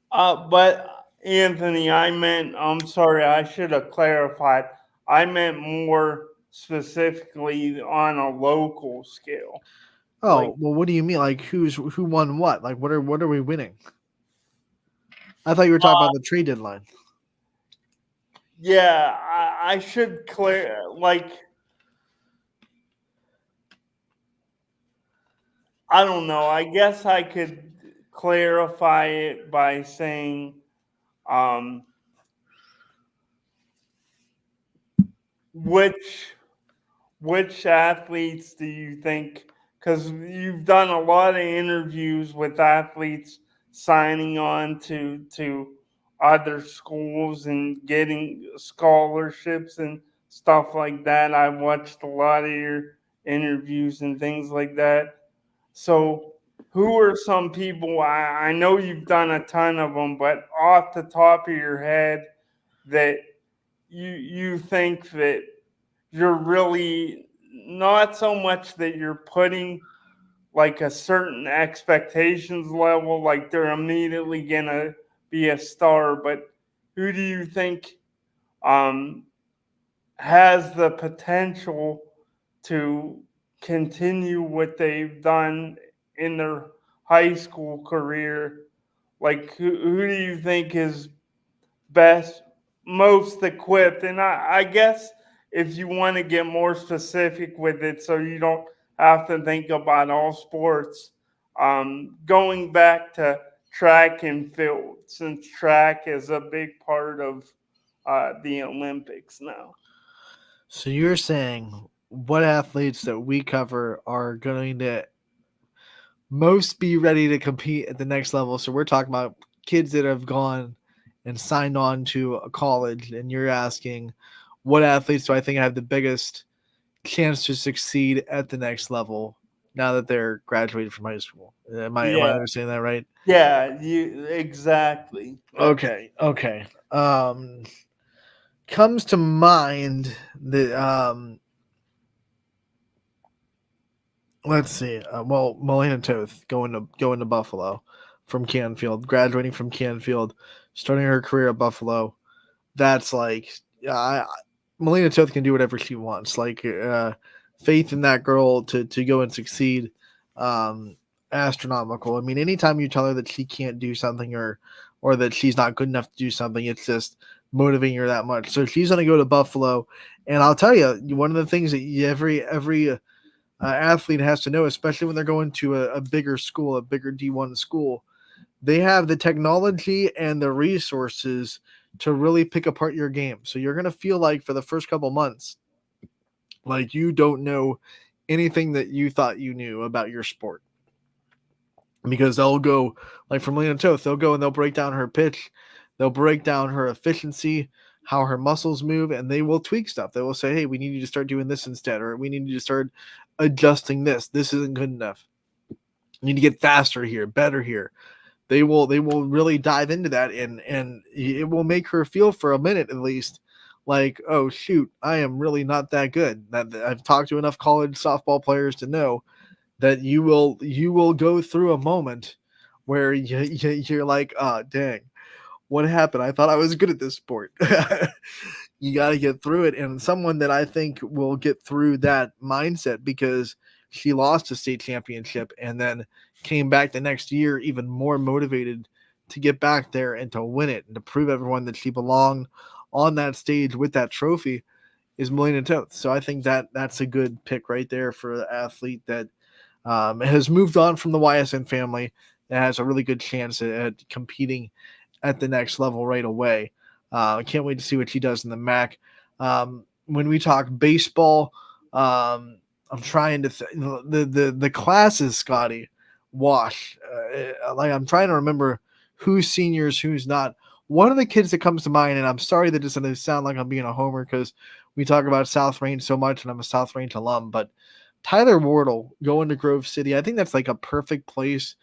S4: But Anthony, I'm sorry, I should have clarified. I meant more specifically on a local scale.
S3: Well, what do you mean? Like, who won what? Like, what are we winning? I thought you were talking about the trade deadline.
S4: Yeah, I should I don't know. I guess I could clarify it by saying which athletes do you think? Because you've done a lot of interviews with athletes signing on to other schools and getting scholarships and stuff like that. I've watched a lot of your interviews and things like that. So, who are some people? I know you've done a ton of them, but off the top of your head, that you think that you're really not so much that you're putting like a certain expectations level, like they're immediately gonna be a star, but who do you think um, has the potential to continue what they've done in their high school career? Like, who do you think is best, most equipped? And I guess if you want to get more specific with it, so you don't have to think about all sports, going back to track and field, since track is a big part of the Olympics now.
S3: So you're saying what athletes that we cover are going to most be ready to compete at the next level? So we're talking about kids that have gone and signed on to a college, and you're asking what athletes do I think have the biggest chance to succeed at the next level now that they're graduated from high school? Am I
S4: Yeah,
S3: understanding that right?
S4: yeah, you exactly.
S3: Okay. Comes to mind that let's see. Well, Melina Toth going to Buffalo from Canfield, graduating from Canfield, starting her career at Buffalo. That's like, Melina Toth can do whatever she wants. Like, faith in that girl to go and succeed, astronomical. I mean, anytime you tell her that she can't do something or that she's not good enough to do something, it's just motivating her that much. So she's going to go to Buffalo, and I'll tell you, one of the things that every athlete has to know, especially when they're going to a bigger school, a bigger D1 school, they have the technology and the resources to really pick apart your game. So you're going to feel like for the first couple months, like you don't know anything that you thought you knew about your sport. Because they'll go, like from Lena Toth, they'll go and they'll break down her pitch, they'll break down her efficiency, how her muscles move, and they will tweak stuff. They will say, hey, we need you to start doing this instead, or we need you to start adjusting this. This isn't good enough. You need to get faster here, better here. They will really dive into that, and it will make her feel for a minute at least like, oh shoot, I am really not that good. That I've talked to enough college softball players to know that you will go through a moment where you're like, oh dang, what happened? I thought I was good at this sport. You got to get through it. And someone that I think will get through that mindset, because she lost a state championship and then came back the next year even more motivated to get back there and to win it and to prove everyone that she belonged on that stage with that trophy, is Melina Toth. So I think that that's a good pick right there for the athlete that has moved on from the YSN family, that has a really good chance at competing at the next level right away. I can't wait to see what she does in the MAC. When we talk baseball, I'm trying to the classes, Scotty, wash. Like I'm trying to remember who's seniors, who's not. One of the kids that comes to mind, and I'm sorry that it's going to sound like I'm being a homer because we talk about South Range so much, and I'm a South Range alum, but Tyler Wardle going to Grove City, I think that's like a perfect place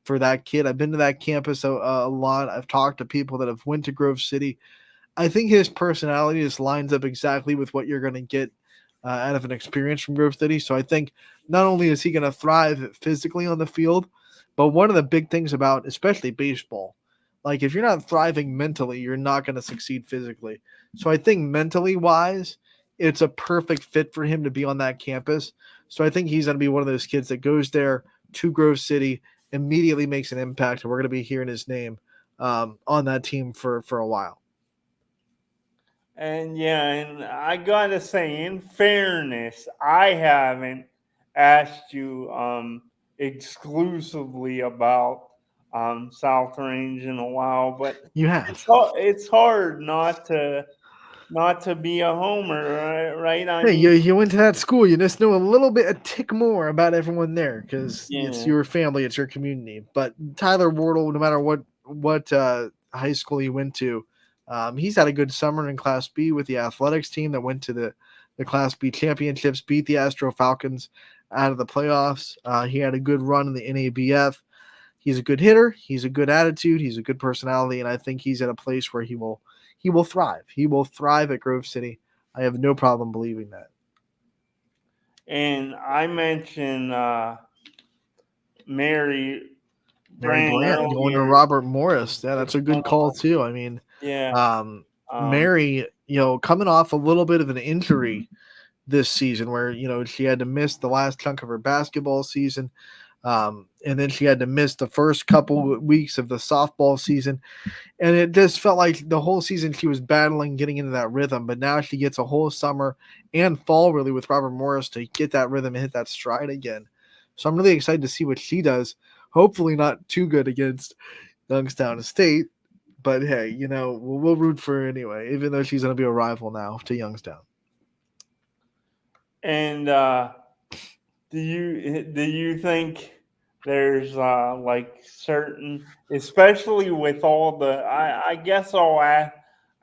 S3: for that kid. I've been to that campus a lot. I've talked to people that have went to Grove City. I think his personality just lines up exactly with what you're going to get out of an experience from Grove City. So I think not only is he going to thrive physically on the field, but one of the big things about especially baseball, like if you're not thriving mentally, you're not going to succeed physically. So I think mentally wise, it's a perfect fit for him to be on that campus. So I think he's going to be one of those kids that goes there to Grove City, immediately makes an impact, and we're going to be hearing his name on that team for a while.
S4: And yeah, and I gotta say, in fairness, I haven't asked you exclusively about South Range in a while, but
S3: You have.
S4: it's hard not to not to be a homer, right? I
S3: Hey,
S4: mean,
S3: you went to that school. You just know a tick more about everyone there because it's
S4: yeah.
S3: your family, it's your community. But Tyler Wardle, no matter what high school he went to, he's had a good summer in Class B with the athletics team that went to the Class B championships, beat the Astro Falcons out of the playoffs. He had a good run in the NABF. He's a good hitter. He's a good attitude. He's a good personality, and I think he's at a place where he will thrive. He will thrive at Grove City. I have no problem believing that.
S4: And I mentioned Mary Brand
S3: Brandt going to
S4: earlier.
S3: Robert Morris. Yeah, that's a good call too. I mean,
S4: Yeah.
S3: Mary, coming off a little bit of an injury this season where, she had to miss the last chunk of her basketball season. And then she had to miss the first couple weeks of the softball season. And it just felt like the whole season she was battling getting into that rhythm. But now she gets a whole summer and fall really with Robert Morris to get that rhythm and hit that stride again. So I'm really excited to see what she does. Hopefully not too good against Youngstown State. But hey, we'll root for her anyway, even though she's going to be a rival now to Youngstown.
S4: And do you think there's like certain, especially with all the, I guess I'll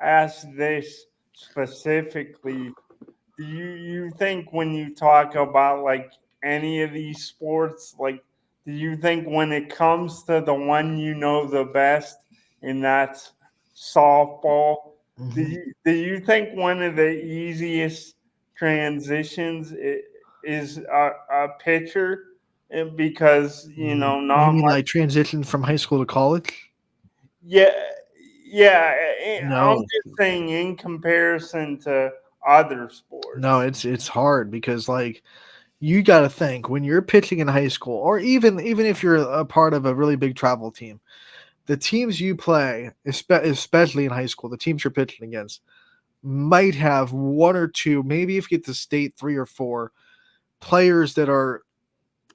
S4: ask this specifically. Do you think when you talk about like any of these sports, like do you think when it comes to the one the best, and that's softball, do you think one of the easiest transitions is a pitcher? And because
S3: You
S4: not
S3: mean
S4: much.
S3: like transition from high school to college?
S4: Yeah, I'm
S3: No,
S4: just saying in comparison to other sports.
S3: no, it's hard because like you got to think when you're pitching in high school, or even if you're a part of a really big travel team, the teams you play, especially in high school, the teams you're pitching against might have one or two, maybe if you get to state 3 or 4 players that are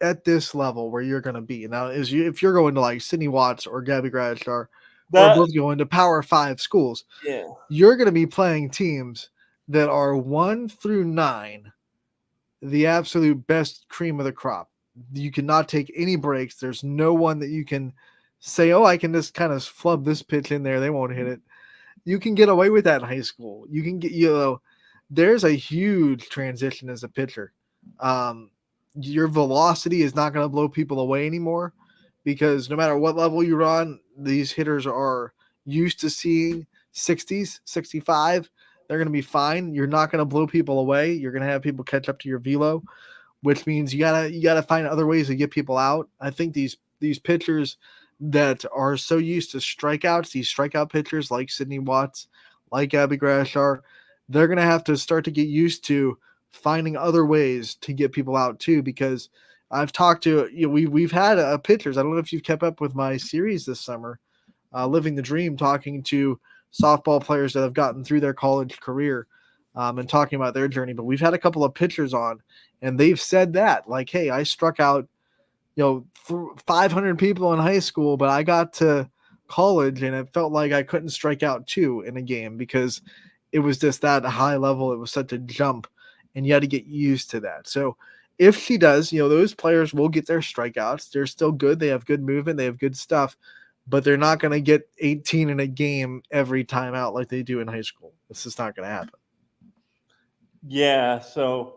S3: at this level where you're going to be. Now, if you're going to like Sydney Watts or Gabby Bradshaw, or both going to Power 5 schools,
S4: Yeah.
S3: you're going to be playing teams that are 1 through 9, the absolute best cream of the crop. You cannot take any breaks. There's no one that you can say, oh, I can just kind of flub this pitch in there. They won't hit it. You can get away with that in high school. You can get, there's a huge transition as a pitcher. Your velocity is not going to blow people away anymore because no matter what level you're on, these hitters are used to seeing 60s, 65. They're going to be fine. You're not going to blow people away. You're going to have people catch up to your velo, which means you gotta find other ways to get people out. I think these pitchers that are so used to strikeouts, these strikeout pitchers like Sydney Watts, like Abby Grashar, they're gonna have to start to get used to finding other ways to get people out too. Because I've talked to we've had pitchers. I don't know if you've kept up with my series this summer, Living the Dream, talking to softball players that have gotten through their college career. And talking about their journey, but we've had a couple of pitchers on, and they've said that, like, hey, I struck out, 500 people in high school, but I got to college and it felt like I couldn't strike out 2 in a game because it was just that high level. It was such a jump, and you had to get used to that. So if she does, those players will get their strikeouts. They're still good. They have good movement. They have good stuff, but they're not going to get 18 in a game every time out like they do in high school. It's just not going to happen.
S4: Yeah, so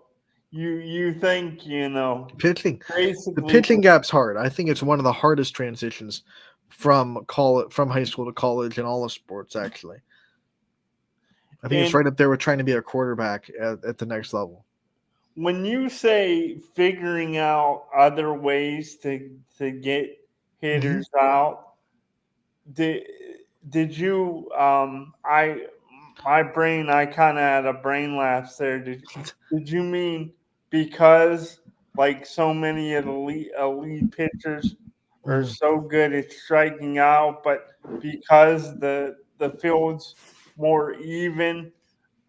S4: you think
S3: pitching,
S4: basically
S3: the pitching gap's hard. I think it's one of the hardest transitions from high school to college in all of sports. Actually, I think it's right up there with trying to be a quarterback at the next level.
S4: When you say figuring out other ways to get hitters out, did you I kind of had a brain lapse there. Did you mean because like so many of the elite pitchers are so good at striking out, but because the field's more even,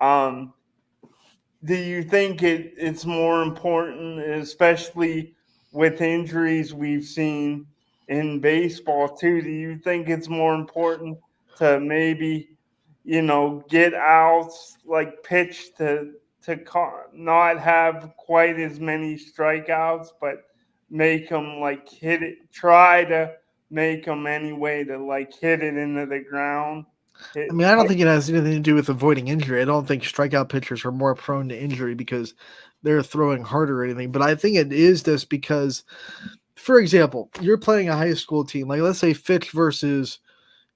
S4: do you think it's more important, especially with injuries we've seen in baseball too? Do you think it's more important to maybe get outs, like pitch to not have quite as many strikeouts, but make them like hit it, try to make them any way to like hit it into the ground.
S3: I mean, I don't think it has anything to do with avoiding injury. I don't think strikeout pitchers are more prone to injury because they're throwing harder or anything. But I think it is just because, for example, you're playing a high school team. Like, let's say Fitch versus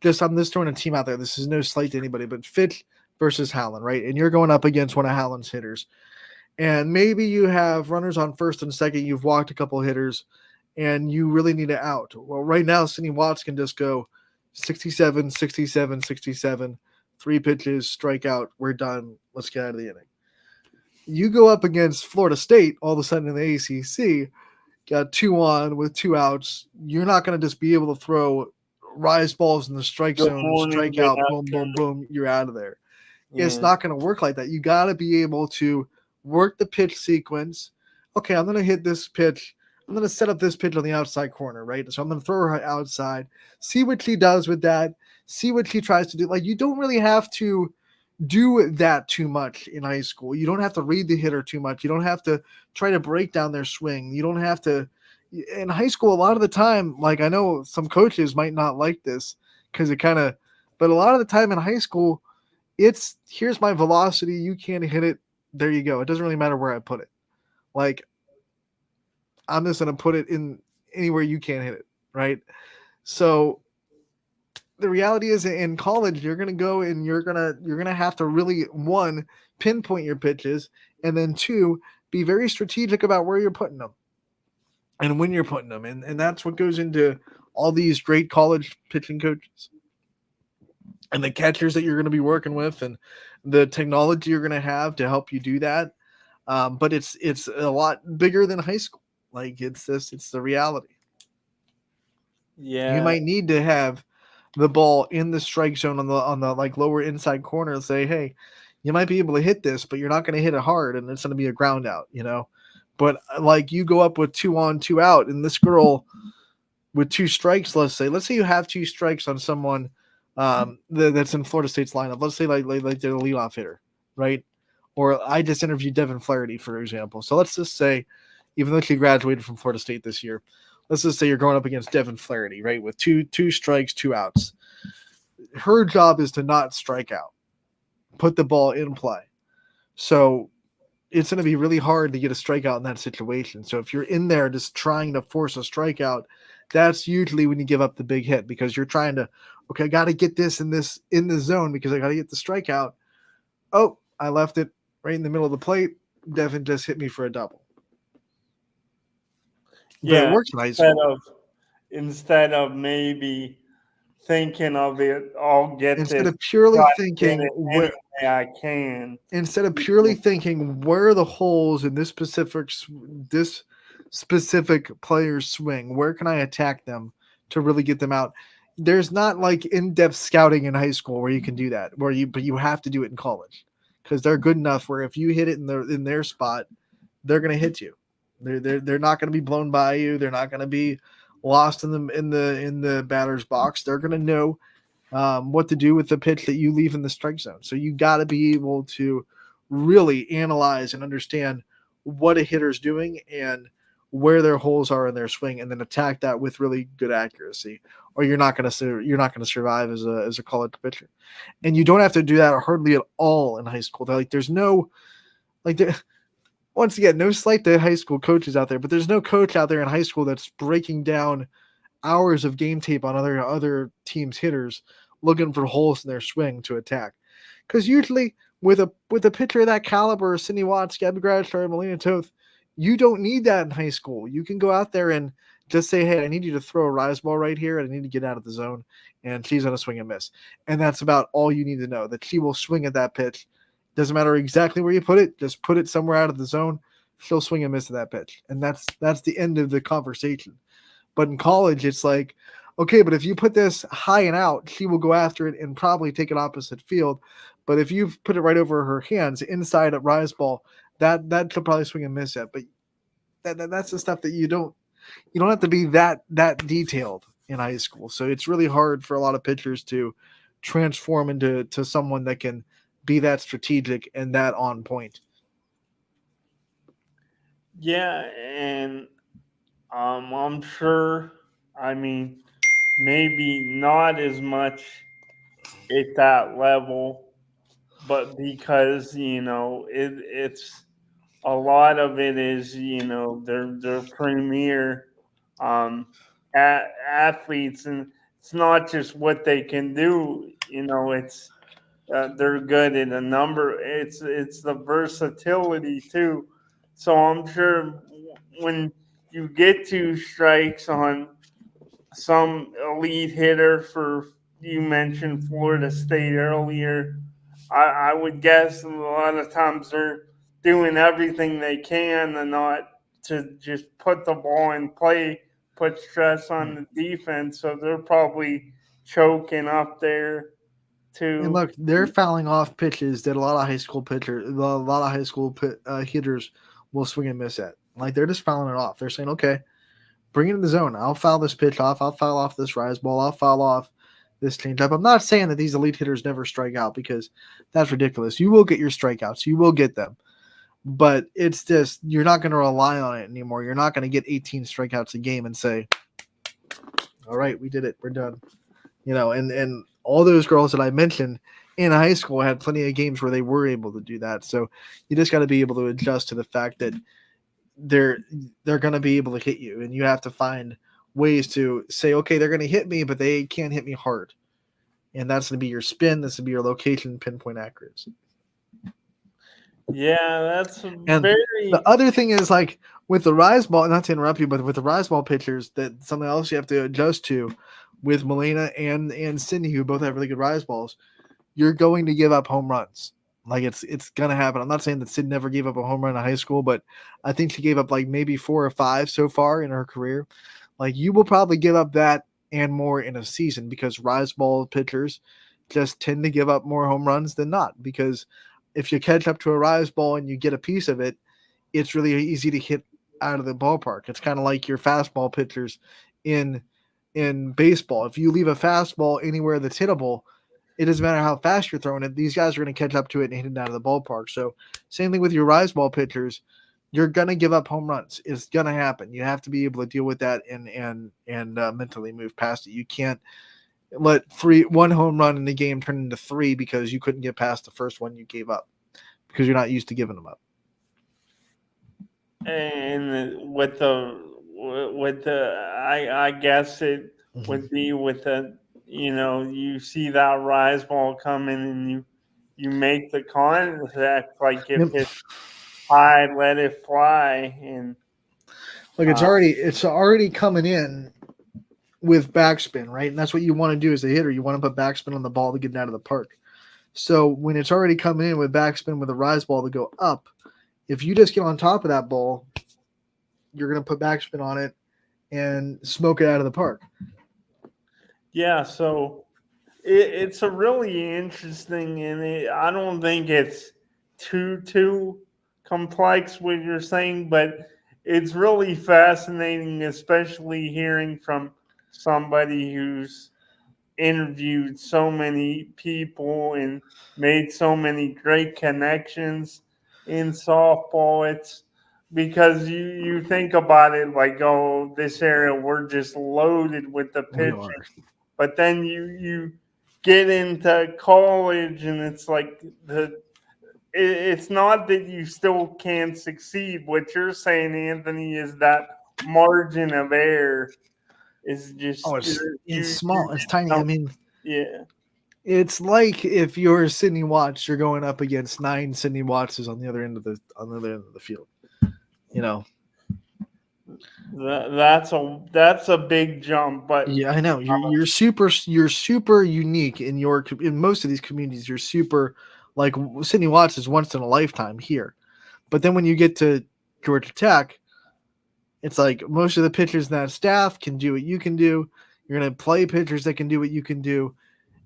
S3: I'm just throwing a team out there. This is no slight to anybody, but Fitch versus Howland, right? And you're going up against one of Howland's hitters. And maybe you have runners on first and second. You've walked a couple hitters and you really need it out. Well, right now, Sidney Watts can just go 67, 67, 67, 3 pitches, strikeout, we're done. Let's get out of the inning. You go up against Florida State, all of a sudden in the ACC, got 2 on with 2 outs. You're not going to just be able to throw rise balls in the strike zone, strike out, boom, boom, boom, you're out of there. Yeah. It's not going to work like that. You got to be able to work the pitch sequence. Okay, I'm going to hit this pitch. I'm going to set up this pitch on the outside corner, right? So I'm going to throw her outside, see what she does with that, see what she tries to do. Like, you don't really have to do that too much in high school. You don't have to read the hitter too much. You don't have to try to break down their swing. You don't have to. In high school, a lot of the time, like, I know some coaches might not like this because it kind of, but a lot of the time in high school, it's here's my velocity. You can't hit it. There you go. It doesn't really matter where I put it. Like, I'm just going to put it in anywhere you can't hit it, right? So the reality is in college, you're going to go and you're going to have to really, 1, pinpoint your pitches, and then 2, be very strategic about where you're putting them and when you're putting them. And that's what goes into all these great college pitching coaches and the catchers that you're going to be working with and the technology you're going to have to help you do that. But it's a lot bigger than high school. Like, it's the reality.
S4: Yeah.
S3: You might need to have the ball in the strike zone on the like lower inside corner and say, hey, you might be able to hit this, but you're not going to hit it hard and it's going to be a ground out, But like, you go up with 2 on, 2 out, and this girl with 2 strikes, let's say you have 2 strikes on someone that's in Florida State's lineup. Let's say like they're a leadoff hitter, right? Or I just interviewed Devin Flaherty, for example. So let's just say, even though she graduated from Florida State this year, let's just say you're going up against Devin Flaherty, right, with two strikes, 2 outs. Her job is to not strike out, put the ball in play. So it's going to be really hard to get a strikeout in that situation. So if you're in there just trying to force a strikeout, that's usually when you give up the big hit, because you're trying to, okay, I got to get this in the zone because I got to get the strikeout. Oh, I left it right in the middle of the plate. Devin just hit me for a double. But it works in high school.
S4: Instead of maybe thinking of it, I'll get
S3: instead
S4: this
S3: of purely thinking
S4: where I can.
S3: Instead of purely thinking where are the holes in this specific player's swing, where can I attack them to really get them out? There's not like in-depth scouting in high school where you can do that, but you have to do it in college because they're good enough where if you hit it in their spot, they're going to hit you. They're not going to be blown by you. They're not going to be lost in the batter's box. They're going to know what to do with the pitch that you leave in the strike zone. So you got to be able to really analyze and understand what a hitter's doing and where their holes are in their swing, and then attack that with really good accuracy, or you're not going to survive as a college pitcher. And you don't have to do that hardly at all in high school. There's no once again, no slight to high school coaches out there, but there's no coach out there in high school that's breaking down hours of game tape on other teams' hitters looking for holes in their swing to attack. Because usually with a pitcher of that caliber, Sidney Watts, Gabby Gradshar, Melina Toth, you don't need that in high school. You can go out there and just say, hey, I need you to throw a rise ball right here, and I need to get out of the zone, and she's going to swing and miss. And that's about all you need to know, that she will swing at that pitch. Doesn't matter exactly where you put it, just put it somewhere out of the zone, she'll swing and miss at that pitch. And that's the end of the conversation. But in college, it's like, okay, but if you put this high and out, she will go after it and probably take it opposite field. But if you put it right over her hands inside a rise ball, that she'll probably swing and miss at. But that's the stuff that you don't have to be that detailed in high school. So it's really hard for a lot of pitchers to transform into someone that can be that strategic and that on point.
S4: Yeah, and I'm sure. I mean, maybe not as much at that level, but because it's a lot of it is they're premier um, athletes, and it's not just what they can do. It's they're good in a number. It's the versatility too. So I'm sure when you get 2 strikes on some elite hitter, for you mentioned Florida State earlier, I would guess a lot of times they're doing everything they can and not to just put the ball in play, put stress on the defense. So they're probably choking up there too.
S3: And look, they're fouling off pitches that a lot of high school hitters will swing and miss at. Like they're just fouling it off. They're saying, okay, bring it in the zone. I'll foul this pitch off. I'll foul off this rise ball. I'll foul off this changeup. I'm not saying that these elite hitters never strike out, because that's ridiculous. You will get your strikeouts. You will get them. But it's just, you're not going to rely on it anymore. You're not going to get 18 strikeouts a game and say, all right, we did it. We're done. And all those girls that I mentioned in high school had plenty of games where they were able to do that. So you just got to be able to adjust to the fact that they're going to be able to hit you, and you have to find ways to say, okay, they're going to hit me, but they can't hit me hard. And that's going to be your spin. That's going to be your location, pinpoint accuracy.
S4: Yeah, that's
S3: And
S4: very.
S3: The other thing is, like with the rise ball, not to interrupt you, but with the rise ball pitchers, that something else you have to adjust to with Melina and Sydney, who both have really good rise balls, you're going to give up home runs. Like it's going to happen. I'm not saying that Sid never gave up a home run in high school, but I think she gave up like maybe 4 or 5 so far in her career. Like you will probably give up that and more in a season, because rise ball pitchers just tend to give up more home runs than not. Because if you catch up to a rise ball and you get a piece of it, it's really easy to hit out of the ballpark. It's kind of like your fastball pitchers in baseball. If you leave a fastball anywhere that's hittable, it doesn't matter how fast you're throwing it, these guys are going to catch up to it and hit it out of the ballpark. So same thing with your rise ball pitchers. You're going to give up home runs. It's going to happen. You have to be able to deal with that and mentally move past it. You can't let one home run in the game turn into 3 because you couldn't get past the first one you gave up, because you're not used to giving them up.
S4: And with the I guess it would be with the you see that rise ball coming and you make the contact, like if it's high, let it fly. And
S3: look, it's already coming in with backspin, right? And that's what you want to do as a hitter. You want to put backspin on the ball to get it out of the park. So when it's already coming in with backspin with a rise ball to go up, if you just get on top of that ball, you're going to put backspin on it and smoke it out of the park.
S4: Yeah, so it's a really interesting, and I don't think it's too complex what you're saying, but it's really fascinating, especially hearing from somebody who's interviewed so many people and made so many great connections in softball. It's because you think about it like, oh, this area, we're just loaded with the pitching. But then you get into college, and it's like it's not that you still can't succeed. What you're saying, Anthony, is that margin of error is just
S3: it's small. It's tiny. I mean,
S4: yeah.
S3: It's like if you're Sidney Watts, you're going up against 9 Sidney Wattses on the other end of the field.
S4: That's a big jump, but
S3: yeah, I know you're super unique in most of these communities. You're super, like Sidney Watts is once in a lifetime here, but then when you get to Georgia Tech, it's like most of the pitchers in that staff can do what you can do. You're going to play pitchers that can do what you can do.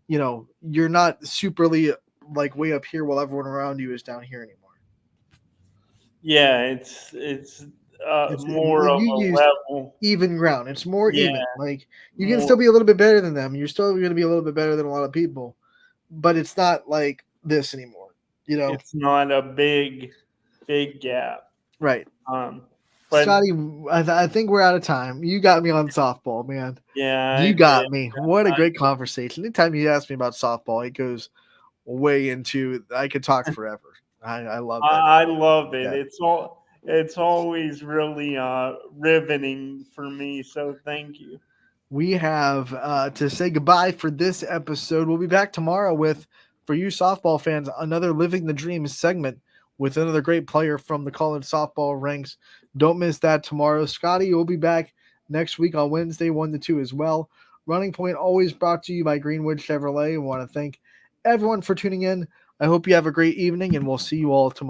S3: You're not superly like way up here while everyone around you is down here anymore.
S4: Yeah, it's more of a level,
S3: even ground. It's more even. Like you can still be a little bit better than them. You're still going to be a little bit better than a lot of people, but it's not like this anymore.
S4: It's not a big gap.
S3: Right.
S4: But
S3: Scotty, I think we're out of time. You got me on softball, man.
S4: Yeah,
S3: you got me. What a great conversation. Anytime you ask me about softball, it goes way into. I could talk forever. I love that.
S4: I love it.
S3: Yeah.
S4: It's always really riveting for me. So thank you.
S3: We have to say goodbye for this episode. We'll be back tomorrow with, for you softball fans, another Living the Dream segment with another great player from the college softball ranks. Don't miss that tomorrow. Scotty, you'll be back next week on Wednesday, 1 to 2 as well. Running Point always brought to you by Greenwood Chevrolet. I want to thank everyone for tuning in. I hope you have a great evening, and we'll see you all tomorrow.